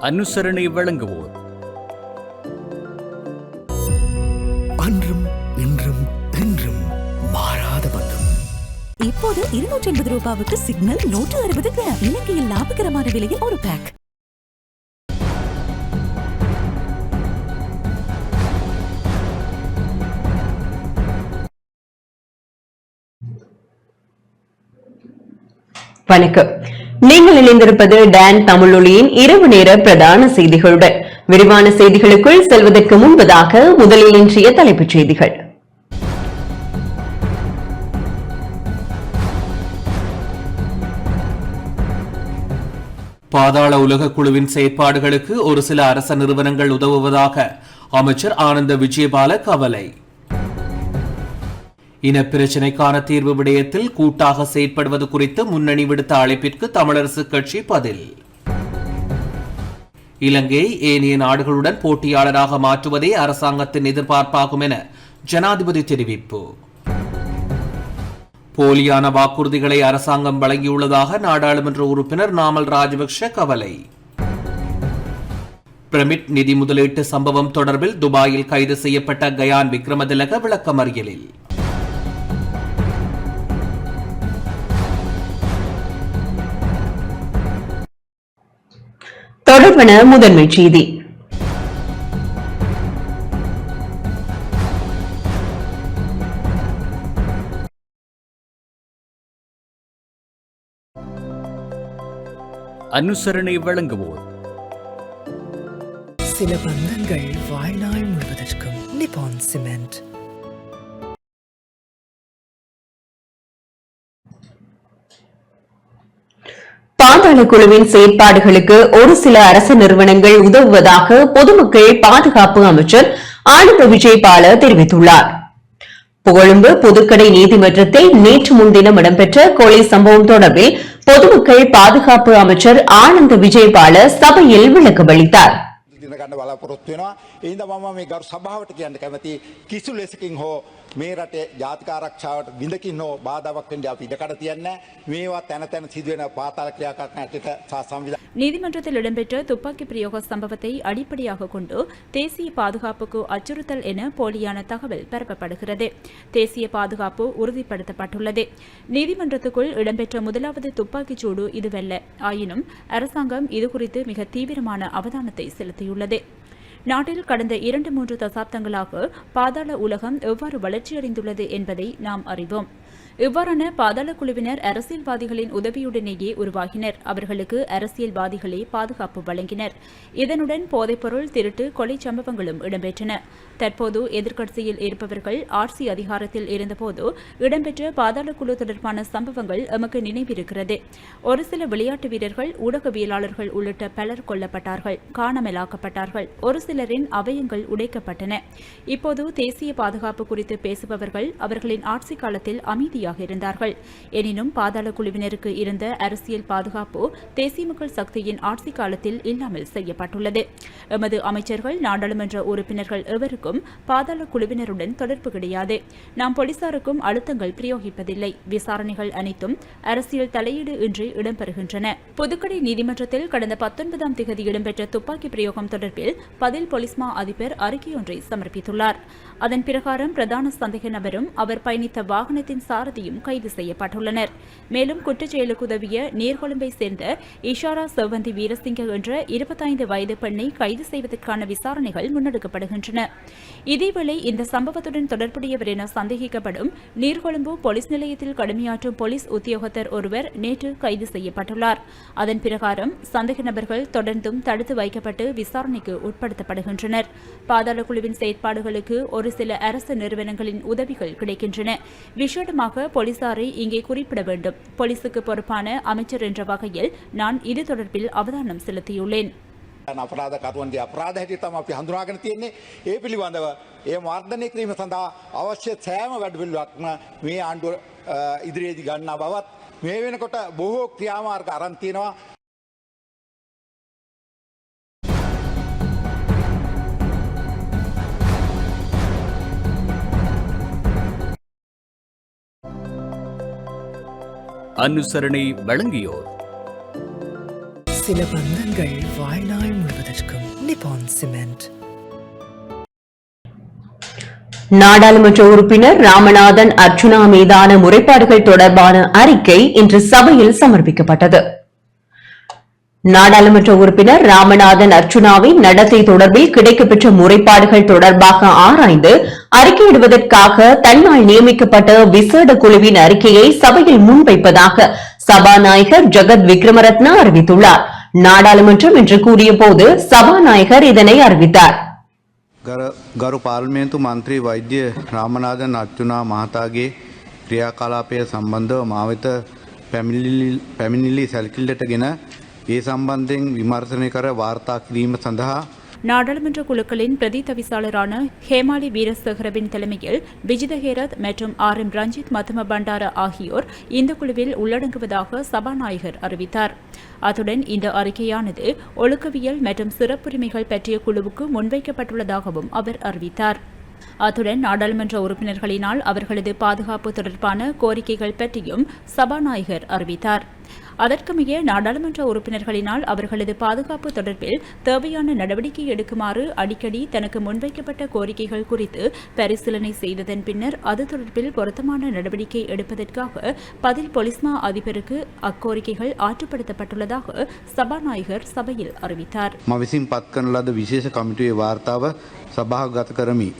அனுசரணை வழங்குவோர் அன்றும் இன்றும் என்றும் மாறாத பந்தம். இப்போது 250 ரூபாவுக்கு சிக்னல் 160 கிராம். இலங்கையில் லாபகரமான விலையில் ஒரு பேக். வணக்கம். நீங்கள் இணைந்திருப்பது டான் தமிழொலியின் இரவு நேர பிரதான செய்திகளுடன். விரிவான செய்திகளுக்குள் செல்வதற்கு முன்பதாக முதலில் இன்றைய தலைப்புச் செய்திகள். பாதாள உலக குழுவின் செயற்பாடுகளுக்கு ஒரு சில அரச நிறுவனங்கள் உதவுவதாக அமைச்சர் ஆனந்த விஜயபால கவலை. இனப்பிரச்சினைக்கான தீர்வு விடயத்தில் கூட்டாக செயற்படுவது குறித்து முன்னணி விடுத்த அழைப்பிற்கு தமிழரசு கட்சி பதில். இலங்கையை ஏனைய நாடுகளுடன் போட்டியாளராக மாற்றுவதே அரசாங்கத்தின் எதிர்பார்ப்பாகும் என ஜனாதிபதி தெரிவிப்பு. போலியான வாக்குறுதிகளை அரசாங்கம் வழங்கியுள்ளதாக நாடாளுமன்ற உறுப்பினர் நாமல் ராஜபக்ஷ கவலை. பிரமிட் நிதி முதலீட்டு சம்பவம் தொடர்பில் துபாயில் கைது செய்யப்பட்ட கயான் விக்ரமதிலக விளக்கமறியலில். தொடர்பான முதன்மை செய்தி. அனுசரணை வழங்குவோர் சில பந்தங்கள் வாழ்நாள் முழுவதற்கும். நிப்பான் சிமெண்ட். பாதாள குழுவின் செயற்பாடுகளுக்கு ஒரு சில அரசு நிறுவனங்கள் உதவுவதாக பொதுமக்கள் பாதுகாப்பு அமைச்சர் ஆனந்த விஜயபால தெரிவித்துள்ளார். கொழும்பு புதுக்கடை நீதிமன்றத்தில் நேற்று முன்தினம் இடம்பெற்ற கொலை சம்பவம் தொடர்பில் பொதுமக்கள் பாதுகாப்பு அமைச்சர் ஆனந்த விஜயபால சபையில் விளக்கமளித்தார். මේ රටේ ජාතික ආරක්ෂාවට විඳකින් හෝ බාධාවක් වෙන්න අපි ඉඩකඩ තියන්නේ මේවා තැන තැන සිදුවෙන පාතාල ක්‍රියාකාරකම් ඇටට நீதிமன்றத்தில் இடம்பெற்ற துப்பாக்கி பிரயோக சம்பவத்தை அடிப்படையாக கொண்டு தேசிய பாதுகாப்புக்கு அச்சுறுத்தல் என போலியான தகவல் பரப்பப்படுகிறது. தேசிய பாதுகாப்பு உறுதிப்படுத்தப்பட்டுள்ளது. நீதிமன்றத்துக்குள் இடம்பெற்ற முதலாவது துப்பாக்கிச் சூடு இதுவல்ல. ஆயினும் அரசாங்கம் இதுகுறித்து மிக தீவிரமான அவதானத்தை செலுத்தியுள்ளது. நாட்டில் கடந்த 2-3 தசாப்தங்களாக பாதாள உலகம் எவ்வாறு வளர்ச்சியடைந்துள்ளது என்பதை நாம் அறிவோம். இவ்வாறான பாதாள குழுவினர் அரசியல்வாதிகளின் உதவியுடனேயே உருவாகினர். அவர்களுக்கு அரசியல்வாதிகளே பாதுகாப்பு வழங்கினர். இதனுடன் போதைப்பொருள் திருட்டு, கொலை சம்பவங்களும் இடம்பெற்றன. தற்போது எதிர்க்கட்சியில் இருப்பவர்கள் ஆட்சி அதிகாரத்தில் இருந்தபோது இடம்பெற்ற பாதாள குழு தொடர்பான சம்பவங்கள் எமக்கு நினைவிருக்கிறது. ஒரு சில விளையாட்டு வீரர்கள், ஊடகவியலாளர்கள் உள்ளிட்ட பலர் கொல்லப்பட்டார்கள், காணாமலாக்கப்பட்டார்கள். ஒரு சிலரின் அவயங்கள் உடைக்கப்பட்டன. இப்போது தேசிய பாதுகாப்பு குறித்து பேசுபவர்கள் அவர்களின் ஆட்சி காலத்தில் அமைதியாக இருந்தார்கள். எனினும் பாதாள குழுவினருக்கு இருந்த அரசியல் பாதுகாப்பு தேசிய மக்கள் சக்தியின் ஆட்சி காலத்தில் இல்லாமல் செய்யப்பட்டுள்ளது. எமது அமைச்சர்கள், நாடாளுமன்ற உறுப்பினர்கள் எவருக்கும் பாதாள குழுவினருடன் தொடர்பு கிடையாது. நாம் போலீசாருக்கும் அழுத்தங்கள் பிரயோகிப்பதில்லை. விசாரணைகள் அனைத்தும் அரசியல் தலையீடு இன்றி இடம்பெறுகின்றன. புதுக்கடை நீதிமன்றத்தில் கடந்த 19ஆம் தேதி இடம்பெற்ற துப்பாக்கி பிரயோகம் தொடர்பில் பதில் போலீஸ் மா அதிபர் அறிக்கையொன்றை சமர்ப்பித்துள்ளார். அதன் பிரகாரம் பிரதான சந்தேக நபரும் அவர் பயணித்த வாகனத்தின் சாரதியும் கைது செய்யப்பட்டுள்ளனர். மேலும் குற்றச்செயலுக்கு உதவிய நீர்கொழும்பை சேர்ந்த இஷாரா செவ்வந்தி வீரசிங்க என்ற 25 வயது பெண்ணை கைது செய்வதற்கான விசாரணைகள் முன்னெடுக்கப்படுகின்றன. இதேவேளை இந்த சம்பவத்துடன் தொடர்புடையவர் என சந்தேகிக்கப்படும் நீர்கொழும்பு போலீஸ் நிலையத்தில் கடமையாற்றும் போலீஸ் உத்தியோகத்தர் ஒருவர் நேற்று கைது செய்யப்பட்டுள்ளார். அதன் பிரகாரம் சந்தேக நபர்கள் தொடர்ந்தும் தடுத்து வைக்கப்பட்டு விசாரணைக்கு உட்படுத்தப்படுகின்றனர். பாதாள குழுவின் செயற்பாடுகளுக்கு ஒரு சில அரசு நிறுவனங்களின் உதவிகள் கிடைக்கின்றன. விசேடமாக போலீசாரை இங்கே குறிப்பிட வேண்டும். போலீசுக்கு பொறுப்பான அமைச்சர் என்ற வகையில் நான் இது தொடர்பில் அவதானம் செலுத்தியுள்ளேன். අපරාධකරුවන්ගේ අපරාධ හැටියට තමයි අපි හඳුනාගෙන තියෙන්නේ. ඒ පිළිබඳව ඒ වර්ධනය කිරීම සඳහා අවශ්‍ය සෑම වැඩපිළිවෙලක්ම මේ ආණ්ඩුව ඉදිරියේදී ගන්නා බවත් මේ වෙනකොට බොහෝ ක්‍රියාමාර්ග අරන් තියෙනවා. அனுசரணை வழங்கியோர் சில பந்தங்கள் வாழ்நாள் முழுவதற்கும். நிப்பான் சிமெண்ட். நாடாளுமன்ற உறுப்பினர் ராமநாதன் அர்ச்சுனா மீதான முறைப்பாடுகள் தொடர்பான அறிக்கை இன்று சபையில் சமர்ப்பிக்கப்பட்டது. நாடாளுமன்ற உறுப்பினர் ராமநாதன் அர்ச்சுனாவின் நடத்தை தொடர்பில் கிடைக்கப்பெற்ற முறைப்பாடுகள் தொடர்பாக ஆராய்ந்து அறிக்கையிடுவதற்காக தன்னால் நியமிக்கப்பட்ட விசேட குழுவின் அறிக்கையை சபையில் முன்வைப்பதாக சபாநாயகர் ஜெகத் விக்ரமரத்ன அறிவித்துள்ளார். நாடாளுமன்றம் இன்று கூடியபோது சபாநாயகர் இதனை அறிவித்தார். ගරු පාර්ලිමේන්තු මන්ත්‍රී වෛද්‍ය රාමනාදන් අර්චුනා මහතාගේ ක්‍රියාකලාපය සම්බන්ධව මා වෙත පැමිණිලි සැලකිල්ලට ගෙන ඒ සම්බන්ධයෙන් විමර්ශනය කර වාර්තා කිරීම සඳහා நாடாளுமன்ற குழுக்களின் பிரதி தவிசாளரான ஹேமாலி வீரசேகரவின் தலைமையில் விஜித ஹேரத் மற்றும் RM ரஞ்சித் மத்தம பண்டார ஆகியோர் இந்த குழுவில் உள்ளடங்குவதாக சபாநாயகர் அறிவித்தார். அத்துடன் இந்த அறிக்கையானது ஒழுக்கவியல் மற்றும் சிறப்புரிமைகள் பற்றிய குழுவுக்கு முன்வைக்கப்பட்டுள்ளதாகவும் அவர் அறிவித்தார். அத்துடன் நாடாளுமன்ற உறுப்பினர்களினால் அவர்களது பாதுகாப்பு தொடர்பான கோரிக்கைகள் பற்றியும் சபாநாயகர் அறிவித்தார். அதற்கமைய நாடாளுமன்ற உறுப்பினர்களினால் அவர்களது பாதுகாப்பு தொடர்பில் தேவையான நடவடிக்கை எடுக்குமாறு அடிக்கடி தனக்கு முன்வைக்கப்பட்ட கோரிக்கைகள் குறித்து பரிசீலனை செய்ததன் பின்னர் அது தொடர்பில் பொருத்தமான நடவடிக்கை எடுப்பதற்காக பதில் பொலிஸ்மா அதிபருக்கு அக்கோரிக்கைகள் ஆற்றுப்படுத்தப்பட்டுள்ளதாக சபாநாயகர் சபையில் அறிவித்தார். මා විසින් පත් කරන ලද විශේෂ කමිටුවේ වාර්තාව සභාගත කරමි.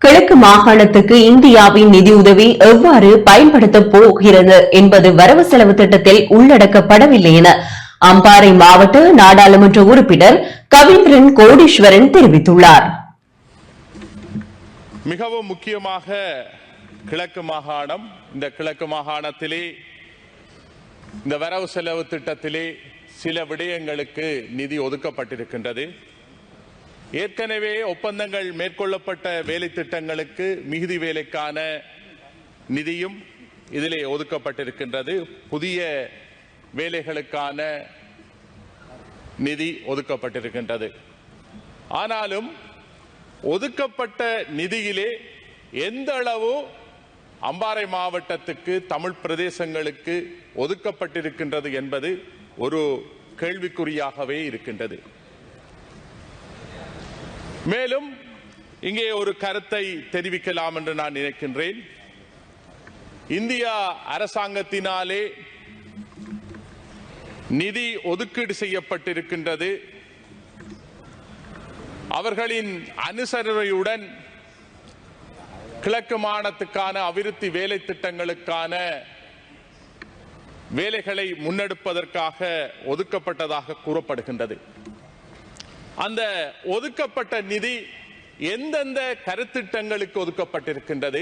கிழக்கு மாகாணத்துக்கு இந்தியாவின் நிதியுதவி எவ்வாறு பயன்படுத்தப் போகிறது என்பது வரவு செலவு திட்டத்தில் உள்ளடக்கப்படவில்லை என அம்பாறை மாவட்ட நாடாளுமன்ற உறுப்பினர் கவீந்திரன் கோடீஸ்வரன் தெரிவித்துள்ளார். மிகவும் முக்கியமாக கிழக்கு மாகாணம், இந்த கிழக்கு மாகாணத்திலே இந்த வரவு செலவு திட்டத்திலே சில விடயங்களுக்கு நிதி ஒதுக்கப்பட்டிருக்கின்றது. ஏற்கனவே ஒப்பந்தங்கள் மேற்கொள்ளப்பட்ட வேலை திட்டங்களுக்கு மிகுதி வேலைக்கான நிதியும் இதிலே ஒதுக்கப்பட்டிருக்கின்றது. புதிய வேலைகளுக்கான நிதி ஒதுக்கப்பட்டிருக்கின்றது. ஆனாலும் ஒதுக்கப்பட்ட நிதியிலே எந்த அளவு அம்பாறை மாவட்டத்துக்கு, தமிழ் பிரதேசங்களுக்கு ஒதுக்கப்பட்டிருக்கின்றது என்பது ஒரு கேள்விக்குறியாகவே இருக்கின்றது. மேலும் இங்கே ஒரு கருத்தை தெரிவிக்கலாம் என்று நான் நினைக்கின்றேன். இந்தியா அரசாங்கத்தினாலே நிதி ஒதுக்கீடு செய்யப்பட்டிருக்கின்றது. அவர்களின் அனுசரணையுடன் கிழக்கு மாகாணத்துக்கான அபிவிருத்தி வேலை திட்டங்களுக்கான வேலைகளை முன்னெடுப்பதற்காக ஒதுக்கப்பட்டதாக கூறப்படுகின்றது. அந்த ஒதுக்கப்பட்ட நிதி எந்தெந்த கருத்திட்டங்களுக்கு ஒதுக்கப்பட்டிருக்கின்றது,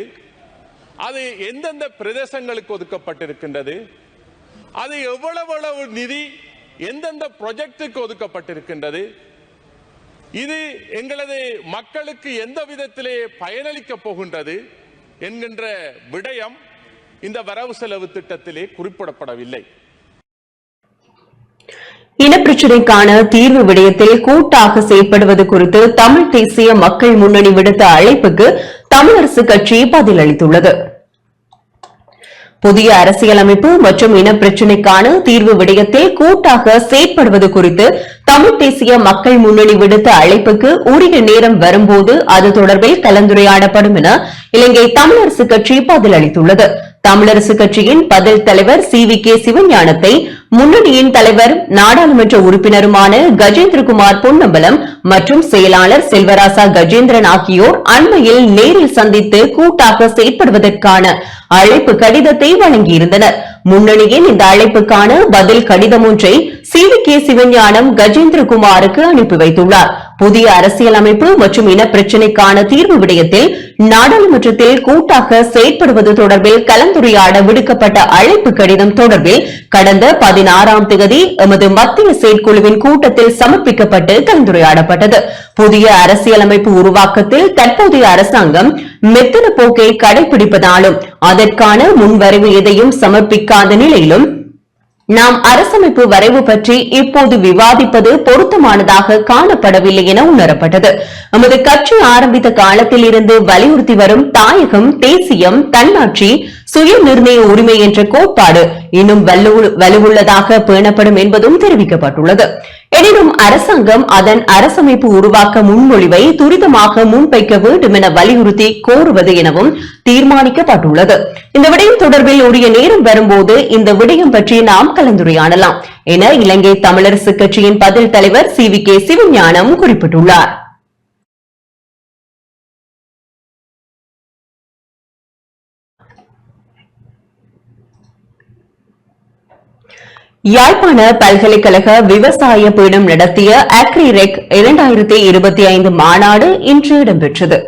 அது எந்தெந்த பிரதேசங்களுக்கு ஒதுக்கப்பட்டிருக்கின்றது, அது எவ்வளவு நிதி எந்தெந்த ப்ராஜெக்டுக்கு ஒதுக்கப்பட்டிருக்கின்றது, இது எங்களது மக்களுக்கு எந்த விதத்திலே பயனளிக்கப் போகின்றது என்கின்ற விடயம் இந்த வரவு செலவு திட்டத்திலே குறிப்பிடப்படவில்லை. இனப்பிரச்சினைக்கான தீர்வு விடயத்தில் கூட்டாக செயற்படுவது குறித்து தமிழ் தேசிய மக்கள் முன்னணி விடுத்த அழைப்புக்கு தமிழரசு கட்சி பதிலளித்துள்ளது. புதிய அரசியலமைப்பு மற்றும் இனப்பிரச்சினைக்கான தீர்வு விடயத்தில் கூட்டாக செயற்படுவது குறித்து தமிழ் தேசிய மக்கள் முன்னணி விடுத்த அழைப்புக்கு உரிய நேரம் வரும்போது அது தொடர்பில் கலந்துரையாடப்படும் என இலங்கை தமிழரசு கட்சி பதிலளித்துள்ளது. தமிழரசு கட்சியின் பதில் தலைவர் CVK சிவஞானத்தை முன்னணியின் தலைவர் நாடாளுமன்ற உறுப்பினருமான கஜேந்திரகுமார் பொன்னம்பலம் மற்றும் செயலாளர் செல்வராசா கஜேந்திரன் ஆகியோர் அண்மையில் நேரில் சந்தித்து கூட்டாக செயற்படுவதற்கான அழைப்பு கடிதத்தை வழங்கியிருந்தனர். முன்னணியின் இந்த அழைப்புக்கான பதில் கடிதம் ஒன்றை CVK சிவஞானம் கஜேந்திரகுமாருக்கு அனுப்பி வைத்துள்ளார். புதிய அரசியலமைப்பு மற்றும் இனப்பிரச்சினைக்கான தீர்வு விடயத்தில் நாடாளுமன்றத்தில் கூட்டாக செயற்படுவது தொடர்பில் கலந்துரையாட விடுக்கப்பட்ட அழைப்பு கடிதம் தொடர்பில் கடந்த 16ஆம் தேதி எமது மத்திய செயற்குழுவின் கூட்டத்தில் சமர்ப்பிக்கப்பட்டு கலந்துரையாடப்பட்டது. புதிய அரசியலமைப்பு உருவாக்கத்தில் தற்போதைய அரசாங்கம் மெத்தன போக்கை கடைபிடிப்பதாலும் அதற்கான முன்வரைவு எதையும் சமர்ப்பிக்காத நிலையிலும் நாம் அரசமைப்பு வரைவு பற்றி இப்போது விவாதிப்பது பொருத்தமானதாக காணப்படவில்லை என உணரப்பட்டது. நமது கட்சி ஆரம்பித்த காலத்தில் இருந்து வலியுறுத்தி வரும் தாயகம், தேசியம், தன்னாட்சி, சுய நிர்ணய உரிமை என்ற கோட்பாடு இன்னும் வலுவுள்ளதாக பேணப்படும் என்பதும் தெரிவிக்கப்பட்டுள்ளது. எனினும் அரசாங்கம் அதன் அரசமைப்பு உருவாக்க முன்மொழிவை துரிதமாக முன்வைக்க வேண்டும் என வலியுறுத்தி கோருவது எனவும் தீர்மானிக்கப்பட்டுள்ளது. இந்த விடயம் தொடர்பில் உரிய நேரம் வரும்போது இந்த விடயம் பற்றி நாம் கலந்துரையாடலாம் என இலங்கை தமிழரசு கட்சியின் பதில் தலைவர் CVK சிவஞானம் குறிப்பிட்டுள்ளார். யாழ்ப்பாண பல்கலைக்கழக விவசாய பீடம் நடத்திய அக்ரிரெக் 2025 மாநாடு இன்று இடம்பெற்றது.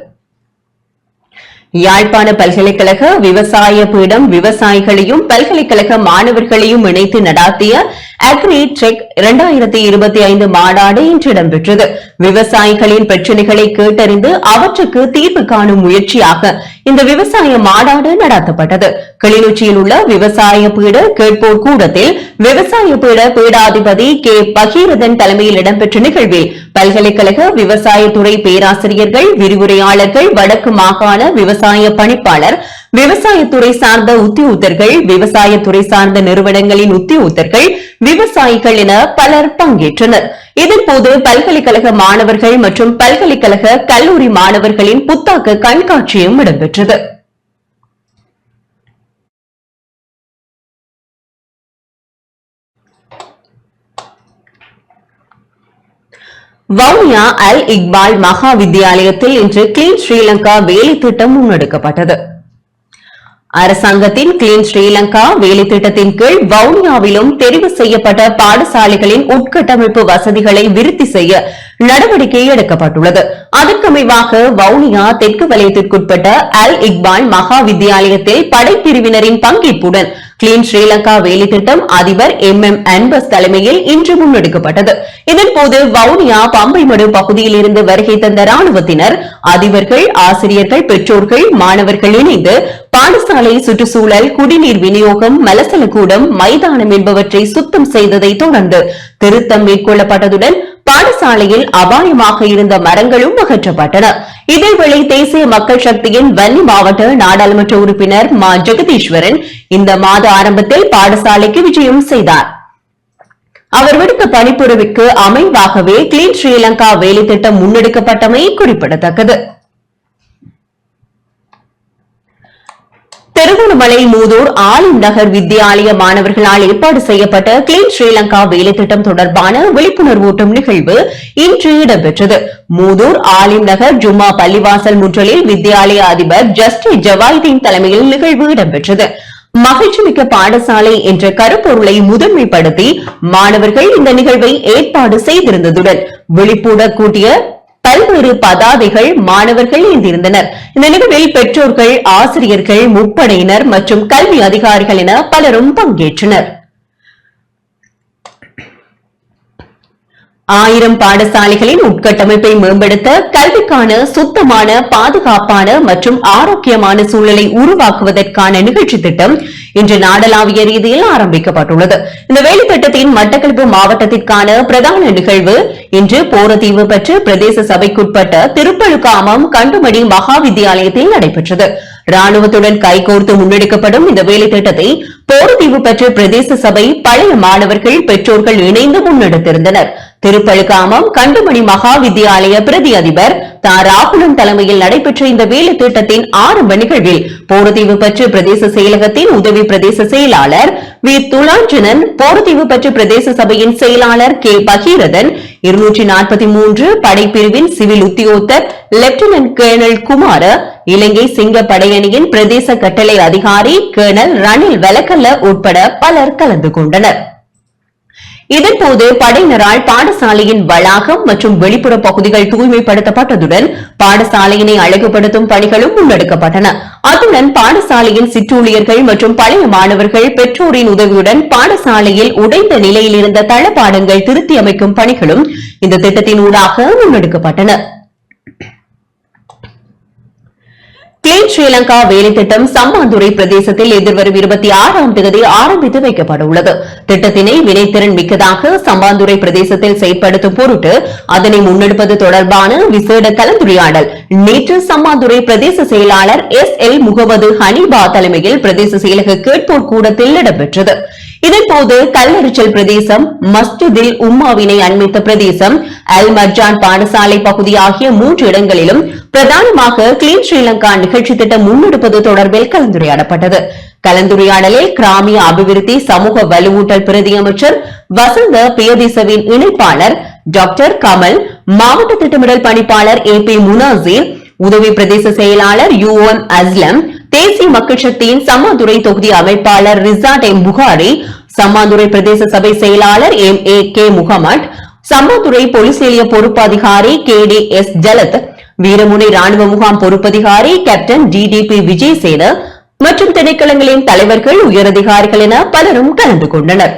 யாழ்ப்பாண பல்கலைக்கழக விவசாய பீடம் விவசாயிகளையும் பல்கலைக்கழக மாணவர்களையும் இணைத்து நடாத்திய அக்ரிடெக் 2025 மாநாடு இன்று இடம்பெற்றது. விவசாயிகளின் பிரச்சினைகளை கேட்டறிந்து அவற்றுக்கு தீர்வு காணும் முயற்சியாக இந்த விவசாய மாநாடு நடத்தப்பட்டது. கிளிநொச்சியில் உள்ள விவசாய பீட கேட்போர் கூடத்தில் விவசாய பீட பீடாதிபதி K பகீரதன் தலைமையில் இடம்பெற்ற நிகழ்வில் பல்கலைக்கழக விவசாயத்துறை பேராசிரியர்கள், விரிவுரையாளர்கள், வடக்கு மாகாண விவசாய பணிப்பாளர், விவசாயத்துறை சார்ந்த உத்தியோகத்தர்கள், விவசாயத்துறை சார்ந்த நிறுவனங்களின் உத்தியோகத்தர்கள், விவசாயிகள் என பலர் பங்கேற்றனர். இதன்போது பல்கலைக்கழக மாணவர்கள் மற்றும் பல்கலைக்கழக கல்லூரி மாணவர்களின் புத்தாக்க கண்காட்சியும் இடம்பெற்றது. வவுனியா அல் இக்பால் மகா வித்தியாலயத்தில் இன்று கிளீன் ஸ்ரீலங்கா வேலை திட்டம் முன்னெடுக்கப்பட்டது. அரசாங்கத்தின் கிளீன் ஸ்ரீலங்கா வேலை திட்டத்தின் கீழ் வவுனியாவிலும் தெரிவு செய்யப்பட்ட பாடசாலைகளின் உட்கட்டமைப்பு வசதிகளை விருத்தி செய்ய நடவடிக்கை எடுக்கப்பட்டுள்ளது. அதற்கமைவாக வவுனியா தெற்கு வலயத்திற்குட்பட்ட அல் இக்பால் மகா வித்தியாலயத்தில் படைப்பிரிவினரின் பங்கேற்புடன் கிளீன் ஸ்ரீலங்கா வேலை திட்டம் அதிபர் MM அன்பஸ் தலைமையில் இன்று முன்னெடுக்கப்பட்டது. இதன்போது வவுனியா பம்பைமடு பகுதியில் இருந்து வருகை தந்த ராணுவத்தினர், அதிபர்கள், ஆசிரியர்கள், பெற்றோர்கள், மாணவர்கள் இணைந்து பாடசாலை சுற்றுச்சூழல், குடிநீர் விநியோகம், மலசலக்கூடம், மைதானம் என்பவற்றை சுத்தம் செய்ததை தொடர்ந்து திருத்தம் மேற்கொள்ளப்பட்டதுடன் பாடசாலையில் அபாயமாக இருந்த மரங்களும் அகற்றப்பட்டன. இதேவேளை தேசிய மக்கள் சக்தியின் வன்னி மாவட்ட நாடாளுமன்ற உறுப்பினர் மா ஜெகதீஸ்வரன் இந்த மாத ஆரம்பத்தில் பாடசாலைக்கு விஜயம் செய்தார். அவர் விடுத்த பணிப்புறவுக்கு அமைவாகவே கிளீன் ஸ்ரீலங்கா வேலை திட்டம் முன்னெடுக்கப்பட்டமை குறிப்பிடத்தக்கது. திருகோணமலை மூதூர் ஆலிம் நகர் வித்தியாலய மாணவர்களால் ஏற்பாடு செய்யப்பட்ட கிளீன் ஸ்ரீலங்கா வேலை திட்டம் தொடர்பான விழிப்புணர்வூட்டும் நிகழ்வு இன்று இடம்பெற்றது. மூதூர் ஆலிம் நகர் ஜும்மா பள்ளிவாசல் முற்றலில் வித்தியாலய அதிபர் ஜஸ்டி ஜவாய்தீன் தலைமையில் நிகழ்வு இடம்பெற்றது. மகிழ்ச்சிமிக்க பாடசாலை என்ற கருப்பொருளை முதன்மைப்படுத்தி மாணவர்கள் இந்த நிகழ்வை ஏற்பாடு செய்திருந்ததுடன் விழிப்புடன் கூட்டிய பல்வேறு பதாதைகள் மாணவர்கள் ஏந்திருந்தனர். இந்த நிகழ்வில் பெற்றோர்கள், ஆசிரியர்கள், முப்படையினர் மற்றும் கல்வி அதிகாரிகள் என பலரும் பங்கேற்றனர். 1000 பாடசாலைகளின் உட்கட்டமைப்பை மேம்படுத்த கல்விக்கான சுத்தமான, பாதுகாப்பான மற்றும் ஆரோக்கியமான சூழலை உருவாக்குவதற்கான நிகழ்ச்சி திட்டம் இன்று நாடளாவிய ரீதியில் ஆரம்பிக்கப்பட்டுள்ளது. இந்த வேலை திட்டத்தின் மட்டக்களப்பு மாவட்டத்திற்கான பிரதான நிகழ்வு இன்று போரதீவு பற்று பிரதேச சபைக்குட்பட்ட திருப்பழுக்காமம் கண்டுமணி மகா வித்தியாலயத்தில் நடைபெற்றது. ராணுவத்துடன் கைகோர்த்து முன்னெடுக்கப்படும் இந்த வேலை திட்டத்தை போரதீவு பற்று பிரதேச சபை பழைய மாணவர்கள், பெற்றோர்கள் இணைந்து முன்னெடுத்திருந்தனர். திருப்பழுக்காமம் கண்டுமணி மகா வித்தியாலய பிரதி அதிபர் ராகுலன் தலைமையில் நடைபெற்ற இந்த வேலை திட்டத்தின் ஆரம்ப நிகழ்வில் போரதீவு பற்று பிரதேச செயலகத்தின் உதவி பிரதேச செயலாளர் வி துலாஞ்சனன், போரதீவு பற்று பிரதேச சபையின் செயலாளர் K பகீரதன், 243 படைப்பிரிவின் சிவில் உத்தியோகத்தர் லெப்டினன்ட் கேர்னல் குமார, இலங்கை சிங்க படையணியின் பிரதேச கட்டளை அதிகாரி கேர்னல் ரணில் வெலக்கல்ல உட்பட பலர் கலந்து கொண்டனர். இதன்போது படையினரால் பாடசாலையின் வளாகம் மற்றும் வெளிப்புற பகுதிகள் தூய்மைப்படுத்தப்பட்டதுடன் பாடசாலையினை அழகுபடுத்தும் பணிகளும் முன்னெடுக்கப்பட்டன. அத்துடன் பாடசாலையின் சிற்றூழியர்கள் மற்றும் பழைய மாணவர்கள் பெற்றோரின் உதவியுடன் பாடசாலையில் உடைந்த நிலையில் இருந்த தளபாடங்கள் திருத்தி அமைக்கும் பணிகளும் இந்த திட்டத்தின் ஊடாக முன்னெடுக்கப்பட்டன. கிளீன் ஸ்ரீலங்கா வேலை திட்டம் சம்மாந்துறை பிரதேசத்தில் எதிர்வரும் 26ஆம் தேதி ஆரம்பித்து வைக்கப்பட உள்ளது. திட்டத்தினை வினைத்திறன் மிக்கதாக சம்மாந்துறை பிரதேசத்தில் செயற்படுத்தும் பொருட்டு அதனை முன்னெடுப்பது தொடர்பான விசேட கலந்துரையாடல் நேற்று சம்மாந்துறை பிரதேச செயலாளர் SL முகமது ஹனீபா தலைமையில் பிரதேச செயலக கேட்போர் கூடத்தில் இடம்பெற்றது. இதன்போது கல்லரிச்சல் பிரதேசம், மஸ்ஜிதில் உம்மாவினை அண்மித்த பிரதேசம், அல் மர்ஜான் பாடசாலை பகுதி ஆகிய 3 இடங்களிலும் பிரதானமாக கிளீன் ஸ்ரீலங்கா நிகழ்ச்சி திட்டம் முன்னெடுப்பது தொடர்பில் கலந்துரையாடப்பட்டது. கலந்துரையாடலில் கிராமிய அபிவிருத்தி சமூக வலுவூட்டல் பிரதி அமைச்சர் வசந்த பியதிசவின் இணைப்பாளர் டாக்டர் கமல், மாவட்ட திட்டமிடல் பணிப்பாளர் AP முனாசீர், உதவி பிரதேச செயலாளர் UM அஸ்லம், தேசிய மக்கள் சக்தியின் சம்மாந்துறை தொகுதி அமைப்பாளர் ரிசாட் M புகாரி, சம்மாந்துறை பிரதேச சபை செயலாளர் MAK முகமட், சம்மாந்துறை போலீஸ் நிலைய பொறுப்பு அதிகாரி KDS ஜலத், வீரமுனை ராணுவ முகாம் பொறுப்பதிகாரி கேப்டன் DDP விஜயசேன மற்றும் திணைக்களங்களின் தலைவர்கள், உயரதிகாரிகள் என பலரும் கலந்து கொண்டனர்.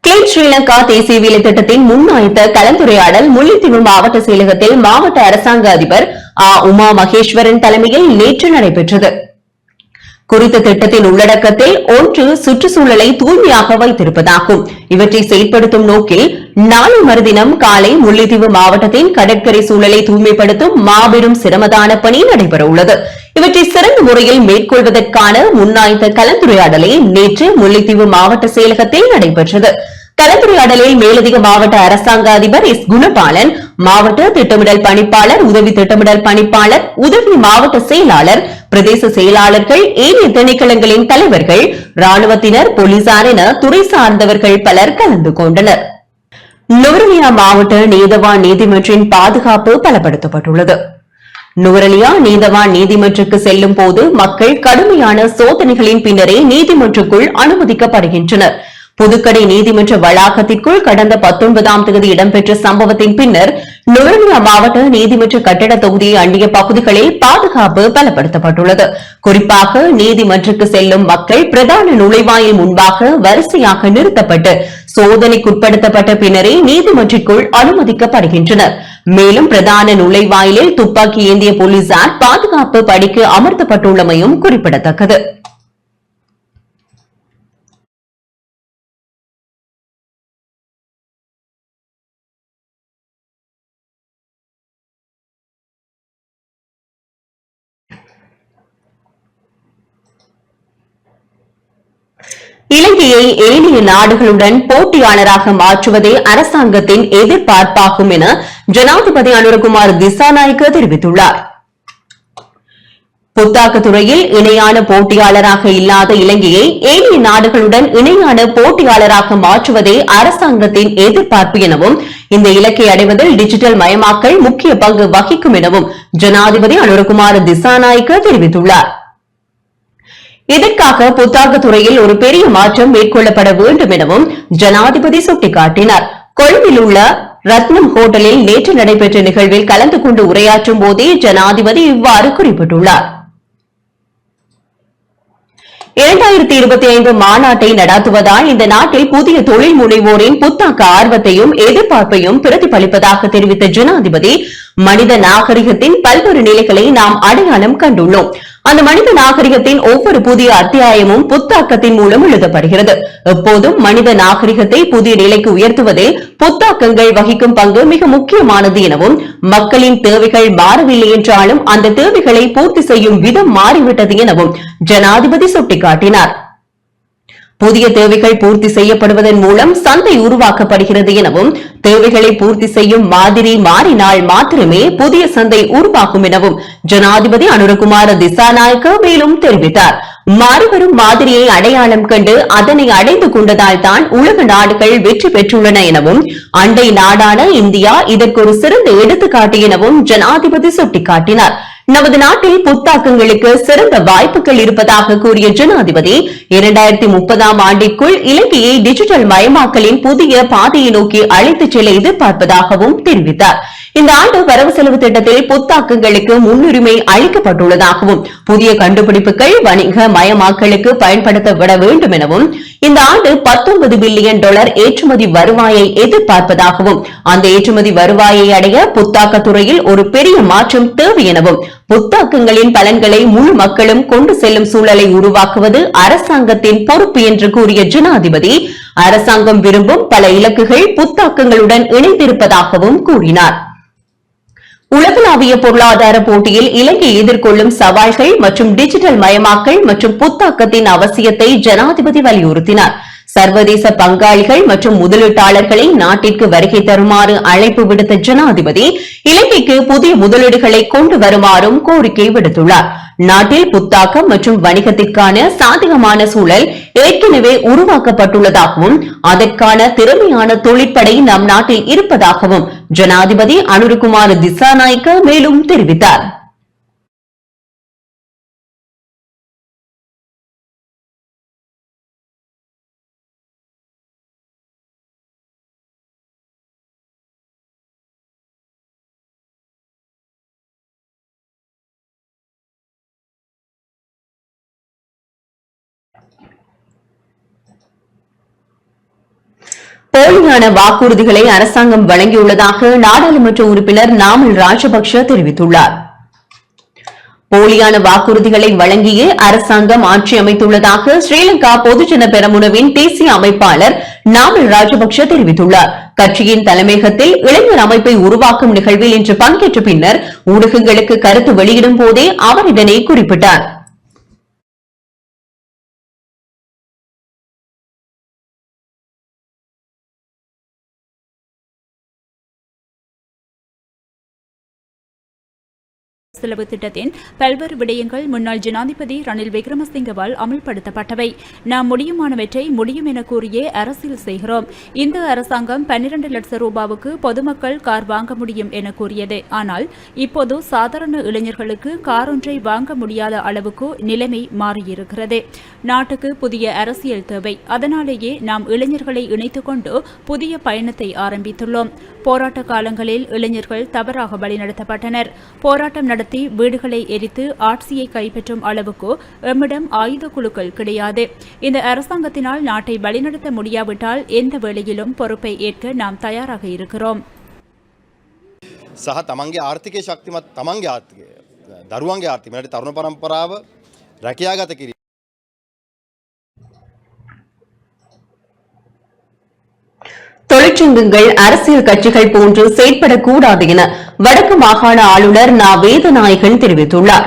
கிளீன் ஸ்ரீலங்கா தேசிய வேலை திட்டத்தின் முன்னாய்த்த கலந்துரையாடல் முல்லைத்தீவு மாவட்ட செயலகத்தில் மாவட்ட அரசாங்க அதிபர் உமா மகேஸ்வரன் தலைமையில் நேற்று நடைபெற்றது. குறித்த திட்டத்தின் உள்ளடக்கத்தில் ஒன்று சுற்றுச்சூழலை தூய்மையாக வைத்திருப்பதாகும். இவற்றை செயல்படுத்தும் நோக்கில் நாளை மறுதினம் காலை முல்லைத்தீவு மாவட்டத்தின் கடற்கரை சூழலை தூய்மைப்படுத்தும் மாபெரும் சிரமதான பணி நடைபெற உள்ளது. இவற்றை சிறந்த முறையில் மேற்கொள்வதற்கான முன்னாய்த்த கலந்துரையாடலை நேற்று முல்லைத்தீவு மாவட்ட செயலகத்தில் நடைபெற்றது. கலந்துரையாடலில் மேலதிக மாவட்ட அரசாங்க அதிபர் S குணபாலன், மாவட்ட திட்டமிடல் பணிப்பாளர், உதவி திட்டமிடல் பணிப்பாளர், உதவி மாவட்ட செயலாளர், பிரதேச செயலாளர்கள், ஏனைய திணைக்களங்களின் தலைவர்கள், ராணுவத்தினர், போலீசார் என துறை சார்ந்தவர்கள் பலர் கலந்து கொண்டனர். நுவரெலியா மாவட்ட நீதவான் நீதிமன்றின் பாதுகாப்பு பலப்படுத்தப்பட்டுள்ளது. நுவரெலியா நீதவான் நீதிமன்றக்கு செல்லும் போது மக்கள் கடுமையான சோதனைகளின் பின்னரே நீதிமன்றக்குள் அனுமதிக்கப்படுகின்றனர். புதுக்கடை நீதிமன்ற வளாகத்திற்குள் கடந்த 19ஆம் தேதி இடம்பெற்ற சம்பவத்தின் பின்னர் நுவரெலியா மாவட்ட நீதிமன்ற கட்டட தொகுதியை அண்டிய பகுதிகளில் பாதுகாப்பு பலப்படுத்தப்பட்டுள்ளது. குறிப்பாக நீதிமன்றக்கு செல்லும் மக்கள் பிரதான நுழைவாயில் முன்பாக வரிசையாக நிறுத்தப்பட்டு சோதனைக்குட்படுத்தப்பட்ட பின்னரே நீதிமன்றத்திற்குள் அனுமதிக்கப்படுகின்றனர். மேலும் பிரதான நுழைவாயிலில் துப்பாக்கி ஏந்திய போலீசார் பாதுகாப்பு பணிக்கு அமர்த்தப்பட்டுள்ளமையும் குறிப்பிடத்தக்கது. இலங்கையை ஏனைய நாடுகளுடன் போட்டியாளராக மாற்றுவதே அரசாங்கத்தின் எதிர்பார்ப்பாகும் என ஜனாதிபதி அனுரகுமார் திசாநாயக்க தெரிவித்துள்ளார். புத்தாக்க துறையில் இணையான போட்டியாளராக இல்லாத இலங்கையை ஏனைய நாடுகளுடன் இணையான போட்டியாளராக மாற்றுவதே அரசாங்கத்தின் எதிர்பார்ப்பு எனவும் இந்த இலக்கை அடைவதில் டிஜிட்டல் மயமாக்கல் முக்கிய பங்கு வகிக்கும் எனவும் ஜனாதிபதி அனுரகுமார் திசாநாயக்க தெரிவித்துள்ளார். இதற்காக புத்தாக்க துறையில் ஒரு பெரிய மாற்றம் மேற்கொள்ளப்பட வேண்டும் எனவும் ஜனாதிபதி சுட்டிக்காட்டினார். கொழும்பில் உள்ள ரத்னம் ஹோட்டலில் நேற்று நடைபெற்ற நிகழ்வில் கலந்து கொண்டு உரையாற்றும் போதே ஜனாதிபதி இவ்வாறு குறிப்பிட்டுள்ளார். 2025 மாநாட்டை நடத்துவதால் இந்த நாட்டில் புதிய தொழில் முனைவோரின் புத்தாக்க ஆர்வத்தையும் எதிர்பார்ப்பையும் பிரதிபலிப்பதாக தெரிவித்த ஜனாதிபதி, மனித நாகரிகத்தின் பல்வேறு நிலைகளை நாம் அடையாளம் கண்டுள்ளோம். அந்த மனித நாகரிகத்தின் ஒவ்வொரு புதிய அத்தியாயமும் புத்தாக்கத்தின் மூலம் எழுதப்படுகிறது. எப்போதும் மனித நாகரிகத்தை புதிய நிலைக்கு உயர்த்துவதில் புத்தாக்கங்கள் வகிக்கும் பங்கு மிக முக்கியமானது எனவும், மக்களின் தேவைகள் மாறவில்லை என்றாலும் அந்த தேவைகளை பூர்த்தி செய்யும் விதம் மாறிவிட்டது எனவும் ஜனாதிபதி சுட்டிக்காட்டினார். புதிய தேவைகள் பூர்த்தி செய்யப்படுவதன் மூலம் சந்தை உருவாக்கப்படுகிறது எனவும், தேவைகளை பூர்த்தி செய்யும் மாதிரி மாறினால் மாத்திரமே புதிய சந்தை உருவாகும் எனவும் ஜனாதிபதி அனுரகுமார திசாநாயக்க மேலும் தெரிவித்தார். மாறிவரும் மாதிரியை அடையாளம் கண்டு அதனை அடைந்து கொண்டதால் தான் உலக நாடுகள் வெற்றி பெற்றுள்ளன எனவும், அண்டை நாடான இந்தியா இதற்கு ஒரு சிறந்த எடுத்துக்காட்டு எனவும் ஜனாதிபதி சுட்டிக்காட்டினார். நமது நாட்டில் புத்தாக்கங்களுக்கு சிறந்த வாய்ப்புகள் இருப்பதாக கூறிய ஜனாதிபதி, 2030ஆம் ஆண்டிற்குள் இலங்கையை டிஜிட்டல் மயமாக்கலின் புதிய பாதையை நோக்கி அழைத்துச் செல்ல எதிர்பார்ப்பதாகவும் தெரிவித்தார். இந்த ஆண்டு வரவு செலவு திட்டத்தில் புத்தாக்கங்களுக்கு முன்னுரிமை அளிக்கப்பட்டுள்ளதாகவும் புதிய கண்டுபிடிப்புகள் வணிக மயமாக்கலுக்கு பயன்படுத்தப்பட வேண்டும் எனவும் இந்த ஆண்டு $19 பில்லியன் ஏற்றுமதி வருவாயை எதிர்பார்ப்பதாகவும் அந்த ஏற்றுமதி வருவாயை அடைய புத்தாக்க துறையில் ஒரு பெரிய மாற்றம் தேவை எனவும் புத்தாக்கங்களின் பலன்களை முழு மக்களும் கொண்டு செல்லும் சூழலை உருவாக்குவது அரசாங்கத்தின் பொறுப்பு என்று கூறிய ஜனாதிபதி அரசாங்கம் விரும்பும் பல இலக்குகள் புத்தாக்கங்களுடன் இணைந்திருப்பதாகவும் கூறினார். உலகளாவிய பொருளாதார போட்டியில் இலங்கை எதிர்கொள்ளும் சவால்கள் மற்றும் டிஜிட்டல் மயமாக்கல் மற்றும் புத்தாக்கத்தின் அவசியத்தை ஜனாதிபதி வலியுறுத்தினார். சர்வதேச பங்காளிகள் மற்றும் முதலீட்டாளர்களை நாட்டிற்கு வருகை தருமாறு அழைப்பு விடுத்த ஜனாதிபதி இலங்கைக்கு புதிய முதலீடுகளை கொண்டு வருமாறும் கோரிக்கை விடுத்துள்ளார். நாட்டில் புத்தாக்கம் மற்றும் வணிகத்திற்கான சாதகமான சூழல் ஏற்கனவே உருவாக்கப்பட்டுள்ளதாகவும் அதற்கான திறமையான தொழிற்படை நம் நாட்டில் இருப்பதாகவும் ஜனாதிபதி அனுரகுமார திசாநாயக்க மேலும் தெரிவித்தார். போலியான வாக்குறுதிகளை அரசாங்கம் வழங்கியுள்ளதாக நாடாளுமன்ற உறுப்பினர் நாமல் ராஜபக்ஷ தெரிவித்துள்ளார். போலியான வாக்குறுதிகளை வழங்கியே அரசாங்கம் ஆட்சி அமைத்துள்ளதாக ஸ்ரீலங்கா பொதுஜன பெரமுனவின் தேசிய அமைப்பாளர் நாமல் ராஜபக்ஷ தெரிவித்துள்ளார். கட்சியின் தலைமையகத்தில் இளைஞர் அமைப்பை உருவாக்கும் நிகழ்வில் இன்று பங்கேற்ற பின்னர் ஊடகங்களுக்கு கருத்து வெளியிடும் போதே அவர் இதனை குறிப்பிட்டார். செலவு திட்டத்தின் பல்வேறு விடயங்கள் முன்னாள் ஜனாதிபதி ரணில் விக்ரமசிங்கவால் அமல்படுத்தப்பட்டவை. நாம் முடியுமானவற்றை முடியும் என கூறியே அரசியல் செய்கிறோம். இந்த அரசாங்கம் 12 லட்சம் ரூபாவுக்கு பொதுமக்கள் கார் வாங்க முடியும் என கூறியது. ஆனால் இப்போது சாதாரண இளைஞர்களுக்கு கார் ஒன்றை வாங்க முடியாத அளவுக்கு நிலைமை மாறியிருக்கிறது. நாட்டுக்கு புதிய அரசியல் தேவை. அதனாலேயே நாம் இளைஞர்களை இணைத்துக் கொண்டு புதிய பயணத்தை ஆரம்பித்துள்ளோம். போராட்ட காலங்களில் இளைஞர்கள் தவறாக வழிநடத்தப்பட்டனர். போராட்டம் நடத்தி வீடுகளை எரித்து ஆட்சியை கைப்பற்றும் அளவுக்கு எம்மிடம் ஆயுத குழுக்கள் கிடையாது. இந்த அரசாங்கத்தினால் நாட்டை வழிநடத்த முடியாவிட்டால் எந்த வேளையிலும் பொறுப்பை ஏற்க நாம் தயாராக இருக்கிறோம். සහ තමන්ගේ ආර්ථිකය ශක්තිමත් තමන්ගේ ආර්ථිකය දරුවන්ගේ ආර්ථිකය තරුණ පරම්පරාව රැකියාගත කිරීම தொழிற்சங்கங்கள் அரசியல் கட்சிகள் போன்று செயற்படக்கூடாது என வடக்கு மாகாண ஆளுநர் நா வேதநாயகன் தெரிவித்துள்ளார்.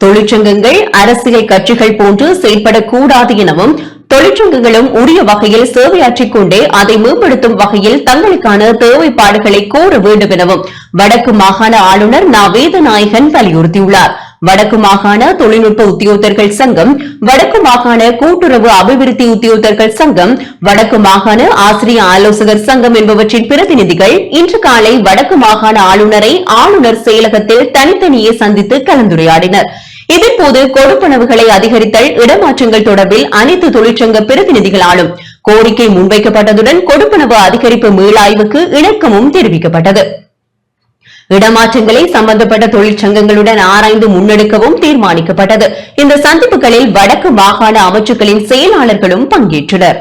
தொழிற்சங்கங்கள் அரசியல் கட்சிகள் போன்று செயற்படக்கூடாது எனவும் தொழிற்சங்கங்களும் உரிய வகையில் சேவையாற்றிக் கொண்டே அதை மேம்படுத்தும் வகையில் தங்களுக்கான தேவைப்பாடுகளை கோர வேண்டும் எனவும் வடக்கு மாகாண ஆளுநர் நா வேதநாயகன் வலியுறுத்தியுள்ளார். வடக்கு மாகாண தொழில்நுட்ப உத்தியோகத்தர்கள் சங்கம், வடக்கு மாகாண கூட்டுறவு அபிவிருத்தி உத்தியோகத்தர்கள் சங்கம், வடக்கு மாகாண ஆசிரிய ஆலோசகர் சங்கம் என்பவற்றின் பிரதிநிதிகள் இன்று காலை வடக்கு மாகாண ஆளுநரை ஆளுநர் செயலகத்தில் தனித்தனியே சந்தித்து கலந்துரையாடினர். இதன்போது கொடுப்பனவுகளை அதிகரித்தல், இடமாற்றங்கள் தொடர்பில் அனைத்து தொழிற்சங்க பிரதிநிதிகளாலும் கோரிக்கை முன்வைக்கப்பட்டதுடன் கொடுப்பனவு அதிகரிப்பு மீளாய்வுக்கு இணக்கமும் தெரிவிக்கப்பட்டது. இடமாற்றங்களை சம்பந்தப்பட்ட தொழிற்சங்கங்களுடன் ஆராய்ந்து முன்னெடுக்கவும் தீர்மானிக்கப்பட்டது. இந்த சந்திப்புகளில் வடக்கு மாகாண அமைச்சுக்களின் செயலாளர்களும் பங்கேற்றனர்.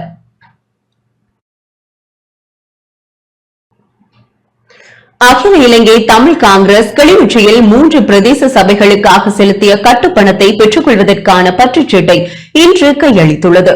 அகில இலங்கை தமிழ் காங்கிரஸ் கிளிநொச்சியில் 3 பிரதேச சபைகளுக்காக செலுத்திய கட்டுப்பணத்தை பெற்றுக் கொள்வதற்கான பற்றுச்சீட்டை இன்று கையளித்துள்ளது.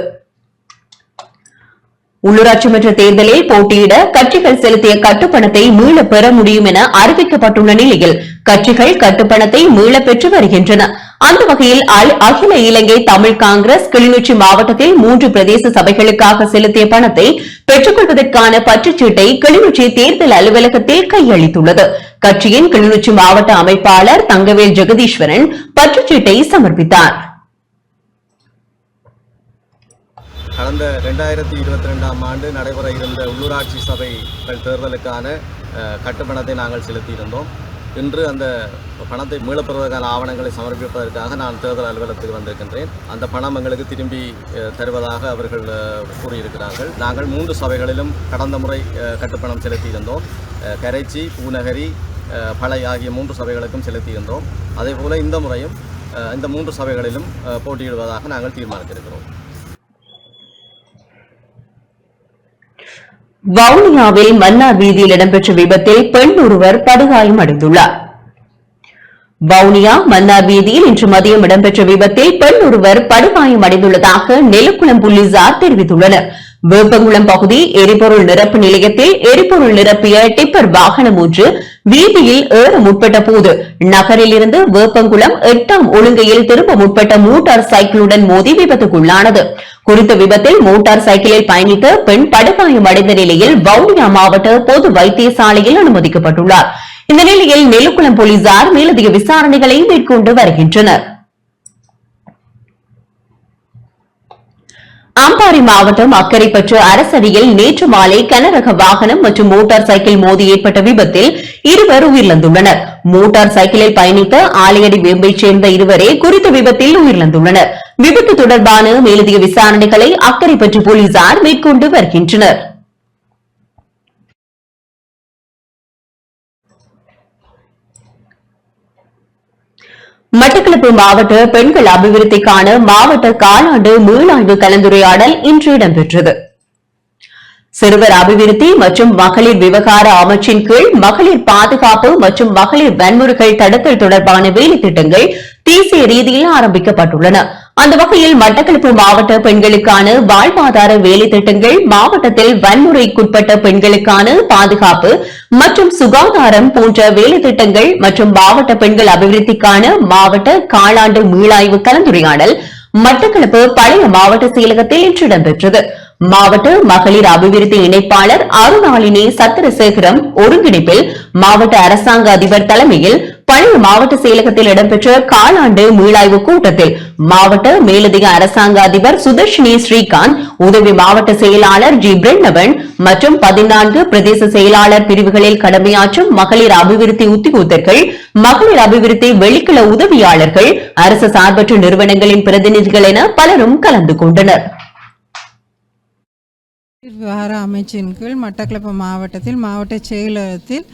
உள்ளூராட்சி மன்ற தேர்தலில் போட்டியிட கட்சிகள் செலுத்திய கட்டுப்பணத்தை மீள பெற முடியும் என அறிவிக்கப்பட்டுள்ள நிலையில் கட்சிகள் கட்டுப்பணத்தை மீள பெற்று வருகின்றன. அந்த வகையில் அகில இலங்கை தமிழ் காங்கிரஸ் கிளிநொச்சி மாவட்டத்தில் 3 பிரதேச சபைகளுக்காக செலுத்திய பணத்தை பெற்றுக் கொள்வதற்கான பற்றுச்சீட்டை கிளிநொச்சி தேர்தல் அலுவலகத்தில் கையளித்துள்ளது. கட்சியின் கிளிநொச்சி மாவட்ட அமைப்பாளர் தங்கவேல் ஜெகதீஸ்வரன் பற்றுச்சீட்டை சமர்ப்பித்தார். கடந்த 2022ஆம் ஆண்டு நடைபெற இருந்த உள்ளூராட்சி சபைகள் தேர்தலுக்கான கட்டுப்பணத்தை நாங்கள் செலுத்தியிருந்தோம். இன்று அந்த பணத்தை மீளப்பெறுவதற்கான ஆவணங்களை சமர்ப்பிப்பதற்காக நான் தேர்தல் அலுவலகத்துக்கு வந்திருக்கின்றேன். அந்த பணம் எங்களுக்கு திரும்பி தருவதாக அவர்கள் கூறியிருக்கிறார்கள். நாங்கள் 3 சபைகளிலும் கடந்த முறை கட்டுப்பணம் செலுத்தியிருந்தோம். கரைச்சி, பூநகரி, பளை ஆகிய 3 சபைகளுக்கும் செலுத்தியிருந்தோம். அதேபோல இந்த முறையும் இந்த 3 சபைகளிலும் போட்டியிடுவதாக நாங்கள் தீர்மானித்திருக்கிறோம். வவுனியாவில் மன்னார் வீதியில் இடம்பெற்ற விபத்தில் பெண் ஒருவர் படுகாயம் அடைந்துள்ளார். வவுனியா மன்னார் வீதியில் இன்று மதியம் இடம்பெற்ற விபத்தில் பெண் ஒருவர் படுகாயம் அடைந்துள்ளதாக நெலுக்குளம் போலீசார் தெரிவித்துள்ளனர். வேப்பங்குளம் பகுதி எரிபொருள் நிரப்பு நிலையத்தில் எரிபொருள் நிரப்பிய டிப்பர் வாகனம் ஒன்று வீதியில் ஏற முற்பட்ட போது நகரில் இருந்து வேப்பங்குளம் 8ஆம் ஒழுங்கையில் திரும்ப முற்பட்ட மோட்டார் சைக்கிளுடன் மோதி விபத்துக்குள்ளானது. குறித்த விபத்தில் மோட்டார் சைக்கிளில் பயணித்த பெண் படுகாயம் அடைந்த நிலையில் வவுனியா மாவட்ட பொது வைத்தியசாலையில் அனுமதிக்கப்பட்டுள்ளார். இந்த நிலையில் நெலுக்குளம் போலீசார் மேலதிக விசாரணைகளை மேற்கொண்டு வருகின்றனர். அம்பாறை மாவட்டம் அக்கரைப்பற்று அரசடியில் நேற்று மாலை கனரக வாகனம் மற்றும் மோட்டார் சைக்கிள் மோதி ஏற்பட்ட விபத்தில் 2 உயிரிழந்துள்ளனர். மோட்டார் சைக்கிளில் பயணித்த ஆலையடி வேம்பைச் சேர்ந்த 2 குறித்த விபத்தில் உயிரிழந்துள்ளனர். விபத்து தொடர்பான மேலதிக விசாரணைகளை அக்கரைப்பற்று போலீசார் மேற்கொண்டு வருகின்றனர். மட்டக்களப்பு மாவட்ட பெண்கள் அபிவிருத்திக்கான மாவட்ட காலாண்டு மீளாய்வு கலந்துரையாடல் இன்று இடம்பெற்றது. சிறுவர் அபிவிருத்தி மற்றும் மகளிர் விவகார அமைச்சின் கீழ் மகளிர் பாதுகாப்பு மற்றும் மகளிர் வன்முறைகள் தடுத்தல் தொடர்பான வேலை திட்டங்கள் தேசிய ரீதியில் ஆரம்பிக்கப்பட்டுள்ளன. அந்த வகையில் மட்டக்களப்பு மாவட்ட பெண்களுக்கான வாழ்வாதார வேலை திட்டங்கள், மாவட்டத்தில் வன்முறைக்குட்பட்ட பெண்களுக்கான பாதுகாப்பு மற்றும் சுகாதாரம் போன்ற வேலை திட்டங்கள் மற்றும் மாவட்ட பெண்கள் அபிவிருத்திக்கான மாவட்ட காலாண்டு மீளாய்வு கலந்துரையாடல் மட்டக்களப்பு பழைய மாவட்ட செயலகத்தில் இன்று இடம்பெற்றது. மாவட்ட மகளிர் அபிவிருத்தி இணைப்பாளர் அருணாளினி சத்திரசேகரம் ஒருங்கிணைப்பில் மாவட்ட அரசாங்க அதிபர் தலைமையில் பழைய மாவட்ட செயலகத்தில் இடம்பெற்ற காலாண்டு மீளாய்வு கூட்டத்தில் மாவட்ட மேலதிக அரசாங்க அதிபர் சுதர்ஷினி ஸ்ரீகாந்த், உதவி மாவட்ட செயலாளர் ஜி பிரென்னவன் மற்றும் 14 பிரதேச செயலாளர் பிரிவுகளில் கடமையாற்றும் மகளிர் அபிவிருத்தி உத்தியோகத்தர்கள், மகளிர் அபிவிருத்தி வெளிக்கள உதவியாளர்கள், அரசு சார்பற்ற நிறுவனங்களின் பிரதிநிதிகள் என பலரும் கலந்து கொண்டனர். விவகார அமைச்சின் கீழ் மட்டக்களப்பு மாவட்டத்தில் மாவட்ட செயலகத்தில்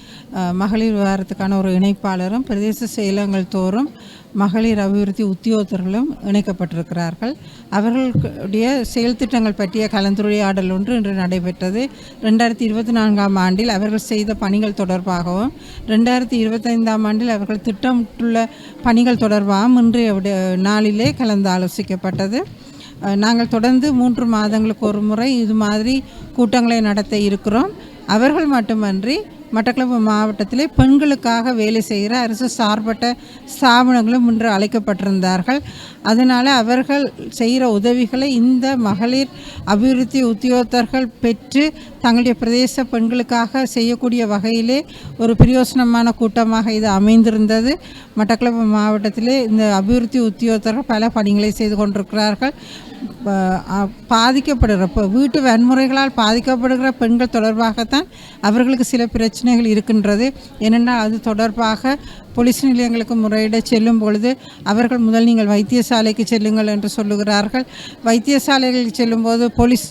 மகளிர் விவகாரத்துக்கான ஒரு இணைப்பாளரும் பிரதேச செயலகங்கள் தோறும் மகளிர் அபிவிருத்தி உத்தியோகத்தர்களும் இணைக்கப்பட்டிருக்கிறார்கள். அவர்களுடைய செயல் திட்டங்கள் பற்றிய கலந்துரையாடல் ஒன்று இன்று நடைபெற்றது. 2024ஆம் ஆண்டில் அவர்கள் செய்த பணிகள் தொடர்பாகவும் 2025ஆம் ஆண்டில் அவர்கள் திட்டமிட்டுள்ள பணிகள் தொடர்பாகவும் இன்றைய நாளிலே கலந்து ஆலோசிக்கப்பட்டது. நாங்கள் தொடர்ந்து 3 மாதங்களுக்கு ஒரு முறை இது மாதிரி கூட்டங்களை நடத்த இருக்கிறோம். அவர்கள் மட்டுமன்றி மட்டக்களப்பு மாவட்டத்திலே பெண்களுக்காக வேலை செய்கிற அரசு சார்பற்ற ஸ்தாபனங்களும் இன்று அழைக்கப்பட்டிருந்தார்கள். அதனால் அவர்கள் செய்கிற உதவிகளை இந்த மகளிர் அபிவிருத்தி உத்தியோகத்தர்கள் பெற்று தங்களுடைய பிரதேச பெண்களுக்காக செய்யக்கூடிய வகையிலே ஒரு பிரயோசனமான கூட்டமாக இது அமைந்திருந்தது. மட்டக்களப்பு மாவட்டத்திலே இந்த அபிவிருத்தி உத்தியோகத்தர்கள் பல பணிகளை செய்து கொண்டிருக்கிறார்கள். பாதிக்கப்படுகிற வீட்டு வன்முறைகளால் பாதிக்கப்படுகிற பெண்கள் தொடர்பாகத்தான் அவர்களுக்கு சில பிரச்சனைகள் இருக்கின்றது. ஏனென்றால் அது தொடர்பாக போலீஸ் நிலையங்களுக்கு முறையிட செல்லும் பொழுது அவர்கள் முதல் நீங்கள் வைத்தியசாலைக்கு செல்லுங்கள் என்று சொல்லுகிறார்கள். வைத்தியசாலைகளுக்கு செல்லும்போது போலீஸ்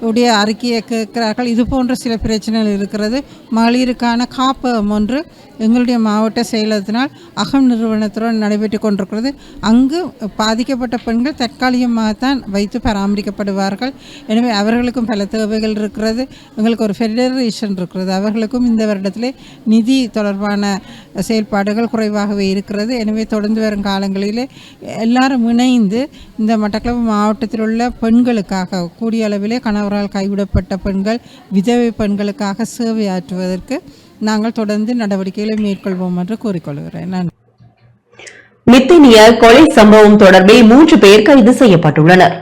உடைய அறிக்கையை கேட்கிறார்கள். இது போன்ற சில பிரச்சனைகள் இருக்கிறது. மகளிருக்கான காப்பகம் ஒன்று எங்களுடைய மாவட்ட செயலகத்தினால் அகம் நிறுவனத்துடன் நடைபெற்று கொண்டிருக்கிறது. அங்கு பாதிக்கப்பட்ட பெண்கள் தற்காலிகமாகத்தான் வைத்து பராமரிக்கப்படுவார்கள். எனவே அவர்களுக்கும் பல தேவைகள் இருக்கிறது. எங்களுக்கு ஒரு ஃபெடரேஷன் இருக்கிறது. அவர்களுக்கும் இந்த வருடத்திலே நிதி தொடர்பான செயல்பாடுகள் குறைவாகவே இருக்கிறது. எனவே தொடர்ந்து வரும் காலங்களிலே எல்லாரும் இணைந்து இந்த மட்டக்களப்பு மாவட்டத்தில் உள்ள பெண்களுக்காக கூடிய அளவிலே கணவரால் கைவிடப்பட்ட பெண்கள், விதவை பெண்களுக்காக சேவையாற்றுவதற்கு நாங்கள் தொடர்ந்து நடவடிக்கைகளை மேற்கொள்வோம் என்று கூறிக்கொள்கிறேன். நான் மித்தனிய கொலை சம்பவம் தொடர்பில் 3 பேர் கைது செய்யப்பட்டுள்ளனர்.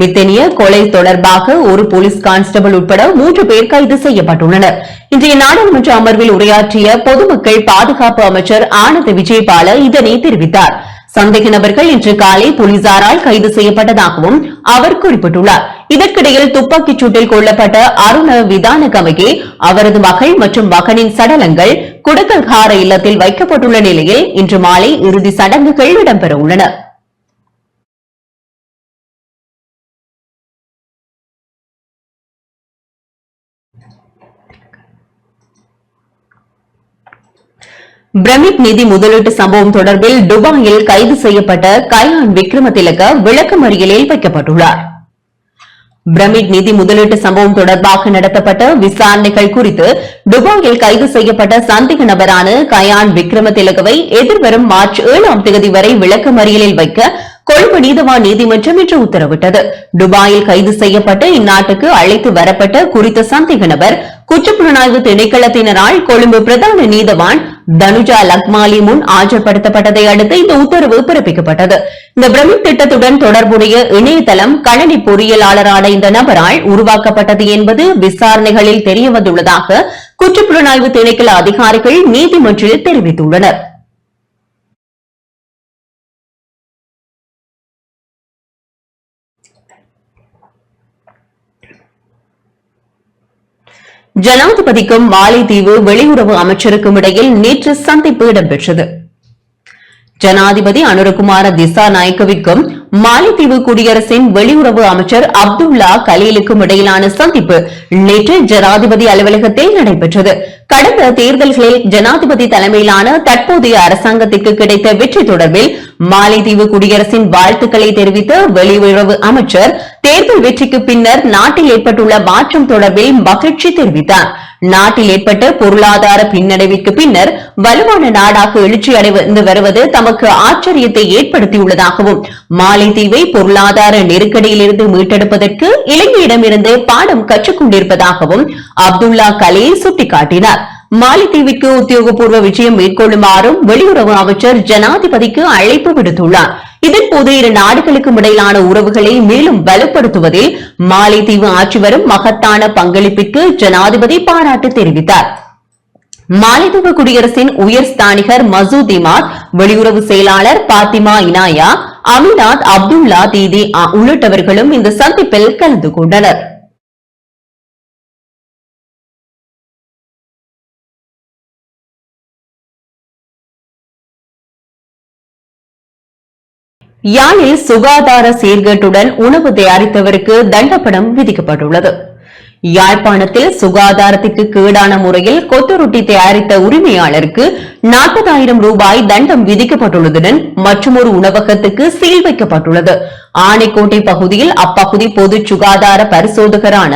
மித்தனிய கொலை தொடர்பாக ஒரு போலீஸ் கான்ஸ்டபிள் உட்பட 3 பேர் கைது செய்யப்பட்டுள்ளனர். இன்றைய நாடாளுமன்ற அமர்வில் உரையாற்றிய பொதுமக்கள் பாதுகாப்பு அமைச்சர் ஆனந்த் விஜயபால இதனை தெரிவித்தார். சந்தேக நபர்கள் இன்று காலை போலீசாரால் கைது செய்யப்பட்டதாகவும் அவர் குறிப்பிட்டுள்ளார். இதற்கிடையில் துப்பாக்கிச் சூட்டில் கொல்லப்பட்ட அருண விதானகமகே அவரது மகள் மற்றும் மகனின் சடலங்கள் குடக்கல்கார இல்லத்தில் வைக்கப்பட்டுள்ள நிலையில் இன்று மாலை இறுதி சடங்குகள் இடம்பெற உள்ளன. பிரமிட் நிதி முதலீட்டு சம்பவம் தொடர்பில் துபாயில் கைது செய்யப்பட்ட கயான் விக்ரமதிலக விளக்கமறியலில் வைக்கப்பட்டுள்ளார். பிரமிட் நிதி முதலீட்டு சம்பவம் தொடர்பாக நடத்தப்பட்ட விசாரணைகள் குறித்து துபாயில் கைது செய்யப்பட்ட சந்தேக நபரான கயான் விக்ரமதிலகவை எதிர்வரும் மார்ச் 7ஆம் தேதி வரை விளக்கமறியலில் வைக்க கொழும்பு நீதவான் நீதிமன்றம் இன்று உத்தரவிட்டது. துபாயில் கைது செய்யப்பட்டு இந்நாட்டுக்கு அழைத்து வரப்பட்ட குறித்த சந்தேக நபர் குற்றப்புலனாய்வு திணைக்களத்தினரால் கொழும்பு பிரதான நீதவான் தனுஜா லக்மாலி முன் ஆஜர்படுத்தப்பட்டதை அடுத்து இந்த உத்தரவு பிறப்பிக்கப்பட்டது. இந்த பிரமிட் திட்டத்துடன் தொடர்புடைய இணையதளம் கணனி பொறியியலாளரான இந்த நபரால் உருவாக்கப்பட்டது என்பது விசாரணைகளில் தெரியவந்துள்ளதாக குற்றப்புலனாய்வு திணைக்கள அதிகாரிகள் நீதிமன்றில் தெரிவித்துள்ளனர். ஜனாதிபதிக்கும் மாலைதீவு வெளியுறவு அமைச்சருக்கும் இடையில் நேற்று சந்திப்பு இடம்பெற்றது. ஜனாதிபதி அனுரகுமார திசாநாயக்கவிற்கும் மாலைதீவு குடியரசின் வெளியுறவு அமைச்சர் அப்துல்லா கலீலுக்கும் இடையிலான சந்திப்பு நேற்று ஜனாதிபதி அலுவலகத்தில் நடைபெற்றது. கடந்த தேர்தல்களில் ஜனாதிபதி தலைமையிலான தற்போதைய அரசாங்கத்திற்கு கிடைத்த வெற்றி தொடர்பில் மாலைதீவு குடியரசின் வாழ்த்துக்களை தெரிவித்த வெளியுறவு அமைச்சர் தேர்தல் வெற்றிக்கு பின்னர் நாட்டில் ஏற்பட்டுள்ள மாற்றம் தொடர்பில் மகிழ்ச்சி தெரிவித்தார். நாட்டில் ஏற்பட்ட பொருளாதார பின்னடைவிற்கு பின்னர் வலுவான நாடாக எழுச்சியடைந்து வருவது தமக்கு ஆச்சரியத்தை ஏற்படுத்தியுள்ளதாகவும் மாலைதீவை பொருளாதார நெருக்கடியிலிருந்து மீட்டெடுப்பதற்கு இலங்கையிடமிருந்து பாடம் கற்றுக் கொண்டிருப்பதாகவும் அப்துல்லா கலீல் சுட்டிக்காட்டினார். மாலைதீவிற்கு உத்தியோகபூர்வ விஜயம் மேற்கொள்ளுமாறும் வெளியுறவு அமைச்சர் ஜனாதிபதிக்கு அழைப்பு விடுத்துள்ளார். இதன்போது இரு நாடுகளுக்கும் இடையிலான உறவுகளை மேலும் வலுப்படுத்துவதில் மாலைதீவு ஆற்றி வரும் மகத்தான பங்களிப்பிற்கு ஜனாதிபதி பாராட்டு தெரிவித்தார். மாலைதீவு குடியரசின் உயர் ஸ்தானிகர் மசூத் இமாத், வெளியுறவு செயலாளர் பாத்திமா இனாயா, அமினாத் அப்துல்லா தீதி உள்ளிட்டவர்களும் இந்த சந்திப்பில் கலந்து கொண்டனர். யாழில் சுகாதார சீர்கேட்டுடன் உணவு தயாரித்தவருக்கு தண்டப்பணம் விதிக்கப்பட்டுள்ளது. யாழ்ப்பாணத்தில் சுகாதாரத்திற்கு கேடான முறையில் கொத்து ரொட்டி தயாரித்த உரிமையாளருக்கு 40,000 ரூபாய் தண்டம் விதிக்கப்பட்டுள்ளதுடன் மற்றொரு உணவகத்துக்கு சீல் வைக்கப்பட்டுள்ளது. ஆனைக்கோட்டை பகுதியில் அப்பகுதி பொது சுகாதார பரிசோதகரான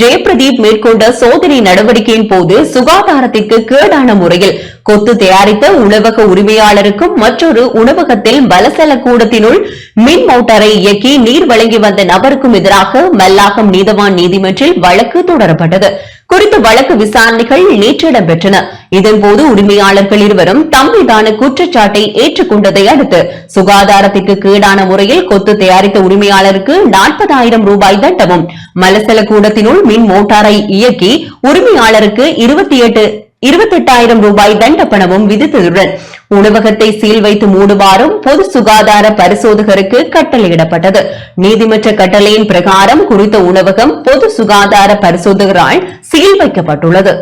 ஜெயபிரதீப் மேற்கொண்ட சோதனை நடவடிக்கையின் போது சுகாதாரத்திற்கு கேடான முறையில் கொத்து தயாரித்த உணவக உரிமையாளருக்கும் மற்றொரு உணவகத்தில் பலசல கூடத்தினுள் மின் மோட்டாரை இயக்கி நீர் வழங்கி வந்த நபருக்கும் எதிராக மல்லாகம் நீதவான் நீதிமன்றில் வழக்கு தொடரப்பட்டது. குறித்த வழக்கு விசாரணைகள் நேற்று இடம்பெற்றன. இதன்போது உரிமையாளர்கள் இருவரும் தம்மீதான குற்றச்சாட்டை ஏற்றுக்கொண்டதை அடுத்து சுகாதாரத்திற்கு கேடான முறையில் கொத்து தயாரித்த உரிமையாளருக்கு 40,000 ரூபாய் தண்டமும் மலசல கூடத்தினுள் மின் மோட்டாரை இயக்கி உரிமையாளருக்கு 28,000 ரூபாய் தண்டப்பணமும் விதித்ததுடன் உணவகத்தை சீல் வைத்து மூடுமாறும் பொது சுகாதார பரிசோதகருக்கு கட்டளையிடப்பட்டது. நீதிமன்ற கட்டளையின் பிரகாரம் குறித்த உணவகம் பொது சுகாதார பரிசோதகரால் சீல் வைக்கப்பட்டுள்ளது.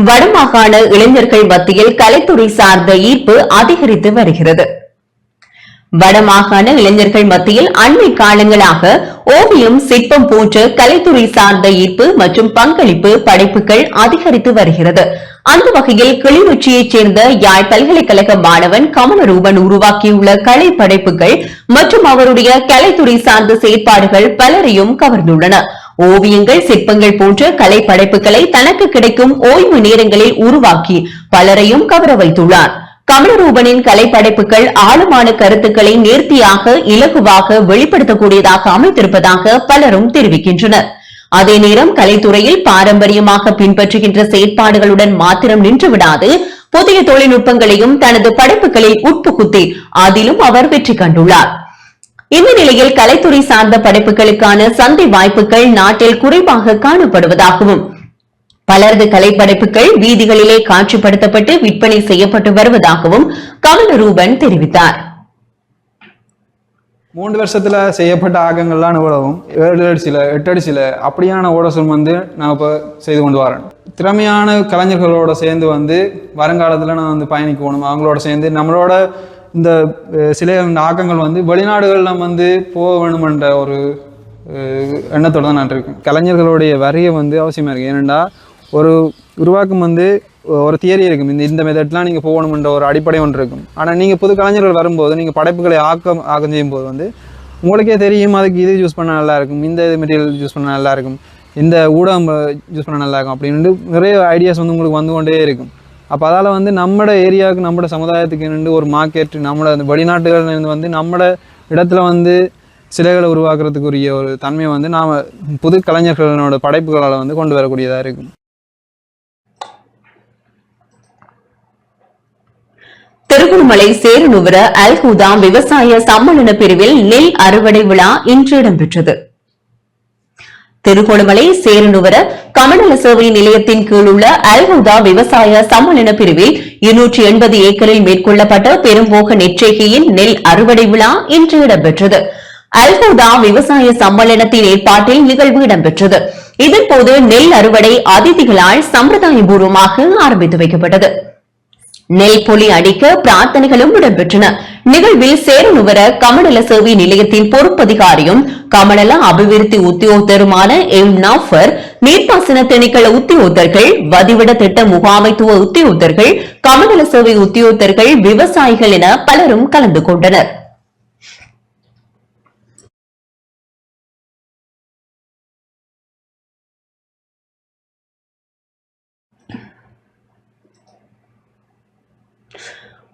வடமாகாண இளைஞர்கள் மத்தியில் கலைத்துறை சார்ந்த ஈர்ப்பு அதிகரித்து வருகிறது. வடமாகாண இளைஞர்கள் மத்தியில் அண்மை காலங்களாக ஓவியம், சிற்பம் போன்ற கலைத்துறை சார்ந்த ஈர்ப்பு மற்றும் பங்களிப்பு படைப்புகள் அதிகரித்து வருகிறது. அந்த வகையில் கிளிநொச்சியைச் சேர்ந்த யாழ் பல்கலைக்கழக மாணவன் கமலரூபன் உருவாக்கியுள்ள கலை படைப்புகள் மற்றும் அவருடைய கலைத்துறை சார்ந்த செயற்பாடுகள் பலரையும் கவர்ந்துள்ளன. ஓவியங்கள், சிற்பங்கள் போன்ற கலை படைப்புகளை தனக்கு கிடைக்கும் ஓய்வு நேரங்களில் உருவாக்கி பலரையும் கவர வைத்துள்ளார். கமலரூபனின் கலைப்படைப்புகள் ஆழமான கருத்துக்களை நேர்த்தியாக, இலகுவாக வெளிப்படுத்தக்கூடியதாக அமைத்திருப்பதாக பலரும் தெரிவிக்கின்றனர். அதே நேரம் கலைத்துறையில் பாரம்பரியமாக பின்பற்றுகின்ற செயற்பாடுகளுடன் மாத்திரம் நின்றுவிடாது புதிய தொழில்நுட்பங்களையும் தனது படைப்புகளில் உட்புகுத்தி அதிலும் அவர் வெற்றி கண்டுள்ளார். இந்த நிலையில் கலைத்துறை சார்ந்த படைப்புகளுக்கான சந்தை வாய்ப்புகள் நாட்டில் குறைவாக காணப்படுவதாகவும் பலரது கலைப்படைப்புகள் வீதிகளிலே காட்சிப்படுத்தப்பட்டு விற்பனை செய்யப்பட்டு வருவதாகவும் கமலரூபன் தெரிவித்தார். 3 வருஷத்துல செய்யப்பட்ட ஆக்கங்கள்லாம் இவ்வளவும் 7 அடிச்சில 8 அடிச்சில அப்படியான ஓடசல் நான் இப்போ செய்து கொண்டு வரேன். திறமையான கலைஞர்களோட சேர்ந்து வருங்காலத்தில் நான் பயணிக்கணும். அவங்களோட சேர்ந்து நம்மளோட இந்த சில ஆக்கங்கள் வெளிநாடுகளில் போக வேணுமென்ற ஒரு எண்ணத்தோடு தான் நான் இருக்கேன். கலைஞர்களுடைய வரியை அவசியமாக இருக்குது. ஏனெண்டா ஒரு உருவாக்கம் ஒரு தியரி இருக்கும். இந்த மெத்தட்லாம் நீங்கள் போகணுமென்ற ஒரு அடிப்படை ஒன்று இருக்கும். ஆனால் நீங்கள் புது கலைஞர்கள் வரும்போது நீங்கள் படைப்புகளை ஆக்கம் செய்யும்போது உங்களுக்கே தெரியும் அதுக்கு இது யூஸ் பண்ண நல்லா இருக்கும், இந்த மெட்டீரியல் யூஸ் பண்ண நல்லா இருக்கும், இந்த ஊடகம் யூஸ் பண்ண நல்லா இருக்கும் அப்படின்ட்டு நிறைய ஐடியாஸ் உங்களுக்கு வந்து கொண்டே இருக்கும். அப்போ அதால் நம்மளோட ஏரியாவுக்கு நம்மளோட சமுதாயத்துக்கு ஒரு மார்க்கெட் நம்மளோட அந்த வெளிநாட்டுகள் நம்மளோட இடத்துல சிலைகளை உருவாக்குறதுக்குரிய ஒரு தன்மையை நாம் புது கலைஞர்களோட படைப்புகளால் கொண்டு வரக்கூடியதாக இருக்கும். திருகோணமலை சேரனுவர அல்ஹுதா விவசாய சம்மேளன பிரிவில் நெல் அறுவடை விழா இன்று இடம்பெற்றது. திருகோணமலை சேரனுவர கமநல சேவை நிலையத்தின் கீழ் உள்ள அல்ஹுதா விவசாய சம்மேளன பிரிவில் 280 ஏக்கரில் மேற்கொள்ளப்பட்ட பெரும்போக நெற்செய்கையின் நெல் அறுவடை விழா இன்று இடம்பெற்றது. அல்ஹுதா விவசாய சம்மேளனத்தின் ஏற்பாட்டில் நிகழ்வு இடம்பெற்றது. இதன்போது நெல் அறுவடை அதிதிகளால் சம்பிரதாயபூர்வமாக ஆரம்பித்து வைக்கப்பட்டது. நெல் பொலி அடிக்க பிரார்த்தனைகளும் இடம்பெற்றன. நிகழ்வில் சேரனுவர கமநல சேவை நிலையத்தின் பொறுப்பதிகாரியும் கமநல அபிவிருத்தி உத்தியோகத்தருமான எம் நாஃபர், நீர்ப்பாசன திணைக்கள உத்தியோகத்தர்கள், வதிவிட திட்ட முகாமைத்துவ உத்தியோகத்தர்கள், கமநல சேவை உத்தியோகத்தர்கள், விவசாயிகள் என பலரும் கலந்து கொண்டனர்.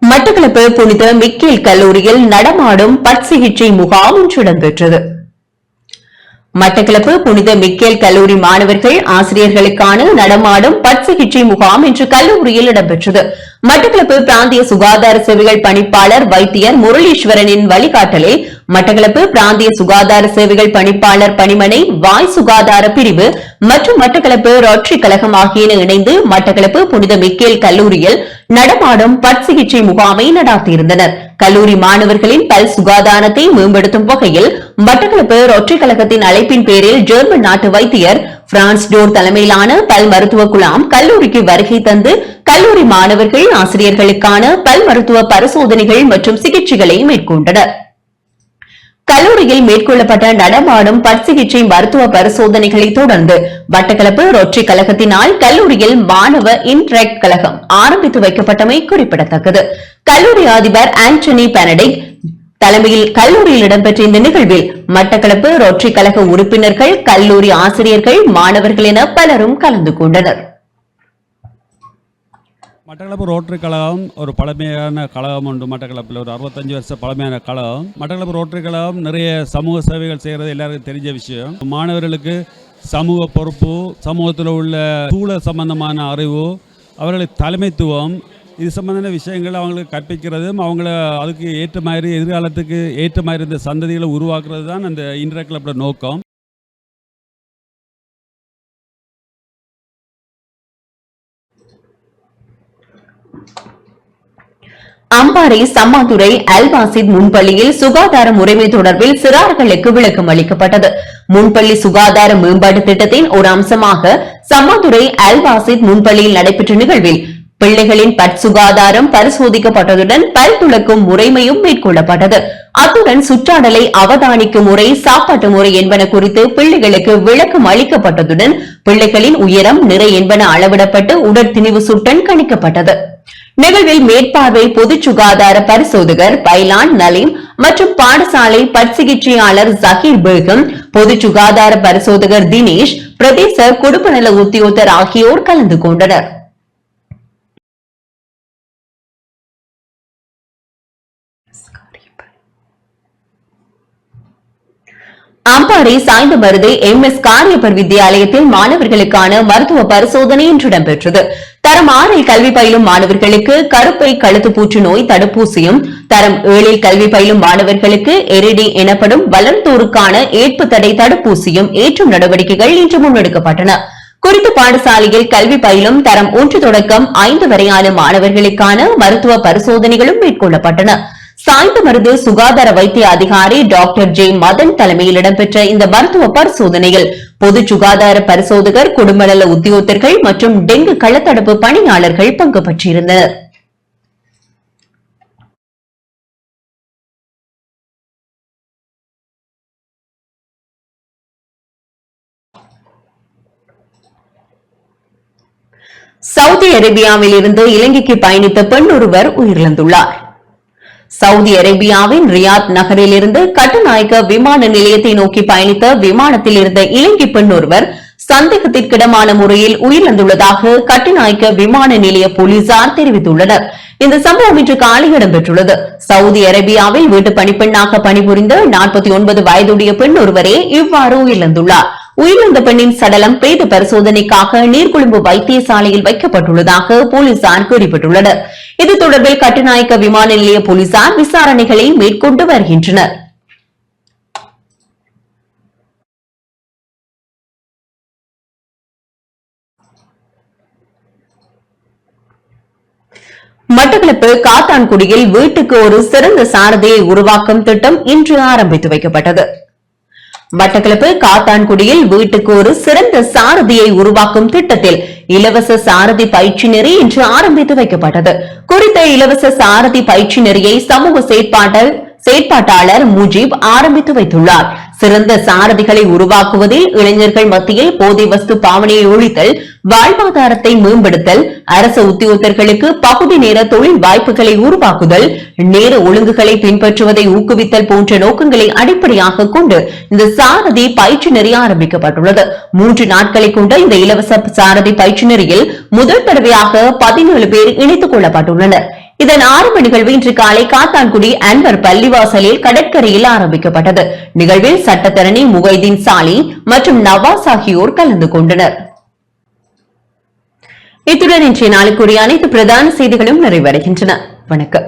மட்டக்களப்பு புனித மிக்கேல் கல்லூரியில் நடமாடும் பற்சிகிச்சை முகாம் ஒன்று இடம்பெற்றது. மட்டக்களப்பு புனித மிக்கேல் கல்லூரி மாணவர்கள் ஆசிரியர்களுக்கான நடமாடும் பற்சிகிச்சை முகாம் இன்று கல்லூரியில் இடம்பெற்றது. மட்டக்களப்பு பிராந்திய சுகாதார சேவைகள் பணிப்பாளர் வைத்தியர் முரளீஸ்வரனின் வழிகாட்டலில் மட்டக்களப்பு பிராந்திய சுகாதார சேவைகள் பணிப்பாளர் பணிமனை, வாய் சுகாதார பிரிவு மற்றும் மட்டக்களப்பு ரோட்டரி கழகம் ஆகியன இணைந்து மட்டக்களப்பு புனித மிக்கேல் கல்லூரியில் நடமாடும் பற்சிகிச்சை முகாமை நடாத்தியிருந்தனர். கல்லூரி மாணவர்களின் பல் சுகாதாரத்தை மேம்படுத்தும் வகையில் மட்டக்களப்பு ரோட்டரி கழகத்தின் அழைப்பின் பேரில் ஜெர்மன் நாட்டு வைத்தியர் பிரான்ஸ் டோர் தலைமையிலான பல் மருத்துவ குழாம் கல்லூரிக்கு வருகை தந்து கல்லூரி மாணவர்கள் ஆசிரியர்களுக்கான பல் மருத்துவ பரிசோதனைகள் மற்றும் சிகிச்சைகளை மேற்கொண்டனர். கல்லூரியில் மேற்கொள்ளப்பட்ட நடமாடும் பற்சிகிச்சை மருத்துவ பரிசோதனைகளை தொடர்ந்து மட்டக்களப்பு ரோட்டரி கழகத்தினால் கல்லூரியில் மாணவ இன்டராக்ட் கழகம் ஆரம்பித்து வைக்கப்பட்டமை குறிப்பிடத்தக்கது. கல்லூரி அதிபர் ஆண்டனி பெனடிக் தலைமையில் கல்லூரியில் இடம்பெற்ற இந்த நிகழ்வில் மட்டக்களப்பு ரோட்டரி கழக உறுப்பினர்கள், கல்லூரி ஆசிரியர்கள், மாணவர்கள் என பலரும் கலந்து கொண்டனர். மட்டக்களப்பு ரோட்டரி கழகம் ஒரு பழமையான கழகம் உண்டு. மட்டக்களப்பில் ஒரு 65 வருஷம் பழமையான கழகம். மட்டக்களப்பு ரோட்டரி கழகம் நிறைய சமூக சேவைகள் செய்கிறது எல்லாருக்கும் தெரிஞ்ச விஷயம். மாணவர்களுக்கு சமூக பொறுப்பு, சமூகத்தில் உள்ள சூழல் சம்பந்தமான அறிவு, அவர்களுக்கு தலைமைத்துவம், இது சம்பந்தமான விஷயங்கள் அவங்களுக்கு கற்பிக்கிறதும் அவங்கள அதுக்கு ஏற்ற மாதிரி எதிர்காலத்துக்கு ஏற்ற மாதிரி இந்த சந்ததிகளை உருவாக்குறது தான் அந்த இன்டர் கிளப்போட நோக்கம். அம்பாறை சம்மாதுரை அல்வாசித் முன்பள்ளியில் சுகாதார முறைமை தொடர்பில் சிறார்களுக்கு விளக்கம் அளிக்கப்பட்டது. முன்பள்ளி சுகாதார மேம்பாட்டு திட்டத்தின் ஒரு அம்சமாக சம்மாதுரை அல்வாசித் முன்பள்ளியில் நடைபெற்ற நிகழ்வில் பிள்ளைகளின் பற் சுகாதாரம் பரிசோதிக்கப்பட்டதுடன் பல் துளக்கும் முறைமையும் மேற்கொள்ளப்பட்டது. அத்துடன் சுற்றாடலை அவதானிக்கும் முறை, சாப்பாட்டு முறை என்பன குறித்து பிள்ளைகளுக்கு விளக்கம் அளிக்கப்பட்டதுடன் பிள்ளைகளின் உயரம், நிறை என்பன அளவிடப்பட்டு உடற்திணிவு சுட்டன் கணிக்கப்பட்டது. நிகழ்வில் மேற்பார்வை பொது சுகாதார பரிசோதகர் பைலான் நலீம் மற்றும் பாடசாலை பற்சிகிச்சையாளர் ஜஹீர் பேகம், பொது சுகாதார பரிசோதகர் தினேஷ், பிரதேச குடும்ப நல உத்தியோகத்தர் ஆகியோர் கலந்து கொண்டனர். அம்பாறை சாய்ந்தமருது MS காரியப்பர் வித்தியாலயத்தில் மாணவர்களுக்கான மருத்துவ பரிசோதனை இன்று இடம்பெற்றது. தரம் 6 கல்வி பயிலும் மாணவர்களுக்கு கருப்பை கழுத்து பூற்று நோய் தடுப்பூசியும், தரம் 7 கல்வி பயிலும் மாணவர்களுக்கு எரிடி எனப்படும் வளர்ந்தோருக்கான ஏற்பு தடை தடுப்பூசியும் ஏற்றும் நடவடிக்கைகள் இன்று முன்னெடுக்கப்பட்டன. குறித்த பாடசாலையில் கல்வி பயிலும் தரம் 1 தொடக்கம் 5 வரையான மாணவர்களுக்கான மருத்துவ பரிசோதனைகளும் மேற்கொள்ளப்பட்டன. சாய்ந்தமருது சுகாதார வைத்திய அதிகாரி டாக்டர் ஜே மதன் தலைமையில் இடம்பெற்ற இந்த மருத்துவ பரிசோதனையில் பொது சுகாதார பரிசோதகர், குடும்பநல உத்தியோகத்தர்கள் மற்றும் டெங்கு கள்ளத்தடுப்பு பணியாளர்கள் பங்கு பற்றியிருந்தனர். சவுதி அரேபியாவில் இருந்து இலங்கைக்கு பயணித்த பெண் ஒருவர் உயிரிழந்துள்ளார். சவுதி அரேபியாவின் ரியாத் நகரில் இருந்து கட்டுநாயக்க விமான நிலையத்தை நோக்கி பயணித்த விமானத்தில் இருந்த இலங்கை பெண் ஒருவர் சந்தேகத்திற்கிடமான முறையில் உயிரிழந்துள்ளதாக கட்டுநாயக்க விமான நிலைய போலீசார் தெரிவித்துள்ளனர். இந்த சம்பவம் இன்று காலை இடம்பெற்றுள்ளது. சவுதி அரேபியாவில் வீட்டு பணிப்பெண்ணாக பணிபுரிந்த 49 வயதுடைய பெண் ஒருவரே இவ்வாறு உயிரிழந்துள்ளார். உயிரிழந்த பெண்ணின் சடலம் பிரேத பரிசோதனைக்காக நீர்கொழும்பு வைத்தியசாலையில் வைக்கப்பட்டுள்ளதாக போலீசார் குறிப்பிட்டுள்ளனர். இது தொடர்பில் கட்டுநாயக்க விமான நிலைய போலீசார் விசாரணைகளை மேற்கொண்டு வருகின்றனர். மட்டக்களப்பு காத்தான்குடியில் வீட்டுக்கு ஒரு சிறந்த சாரதியை உருவாக்கும் திட்டம் இன்று ஆரம்பித்து வைக்கப்பட்டது. மட்டக்களப்பு காத்தான்குடியில் வீட்டுக்கு ஒரு சிறந்த சாரதியை உருவாக்கும் திட்டத்தில் இலவச சாரதி பயிற்சி நெறி இன்று ஆரம்பித்து வைக்கப்பட்டது. குறித்த இலவச சாரதி பயிற்சி நெறியை சமூக செயற்பாட்டாளர் முஜீப் ஆரம்பித்து வைத்துள்ளார். சிறந்த சாரதிகளை உருவாக்குவதில் இளைஞர்கள் மத்தியில் போதை வஸ்து பாவனையை ஒழித்தல், வாழ்வாதாரத்தை மேம்படுத்தல், அரசு உத்தியோகத்தர்களுக்கு பகுதி நேர தொழில் வாய்ப்புகளை உருவாக்குதல், நேர ஒழுங்குகளை பின்பற்றுவதை ஊக்குவித்தல் போன்ற நோக்கங்களை அடிப்படையாக கொண்டு இந்த சாரதி பயிற்சி நெறி ஆரம்பிக்கப்பட்டுள்ளது. 3 நாட்களை கொண்ட இந்த இலவச சாரதி பயிற்சி நெறியில் முதல் தடவையாக 17 பேர் இணைத்துக் கொள்ளப்பட்டுள்ளனர். இதன் ஆரம்ப நிகழ்வு இன்று காலை காத்தான்குடி அன்வர் பள்ளிவாசலில் கடற்கரையில் ஆரம்பிக்கப்பட்டது. நிகழ்வில் சட்டத்தரணி முகைதீன் சாலி மற்றும் நவாஸ் ஆகியோர் கலந்து கொண்டனர். இத்துடன் இன்றைய நாளுக்குரிய அனைத்து பிரதான செய்திகளும் நிறைவடைகின்றன. வணக்கம்.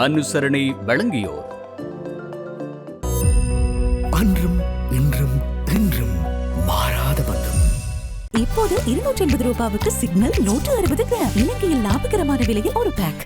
அனுசரணை வழங்கியோர் அன்றும் இன்றும் என்றும் மாறாத பந்தம். இப்போது 280 ரூபாவுக்கு சிக்னல் 160 கிராம். இலங்கையில் லாபகரமான விலையில் ஒரு பேக்.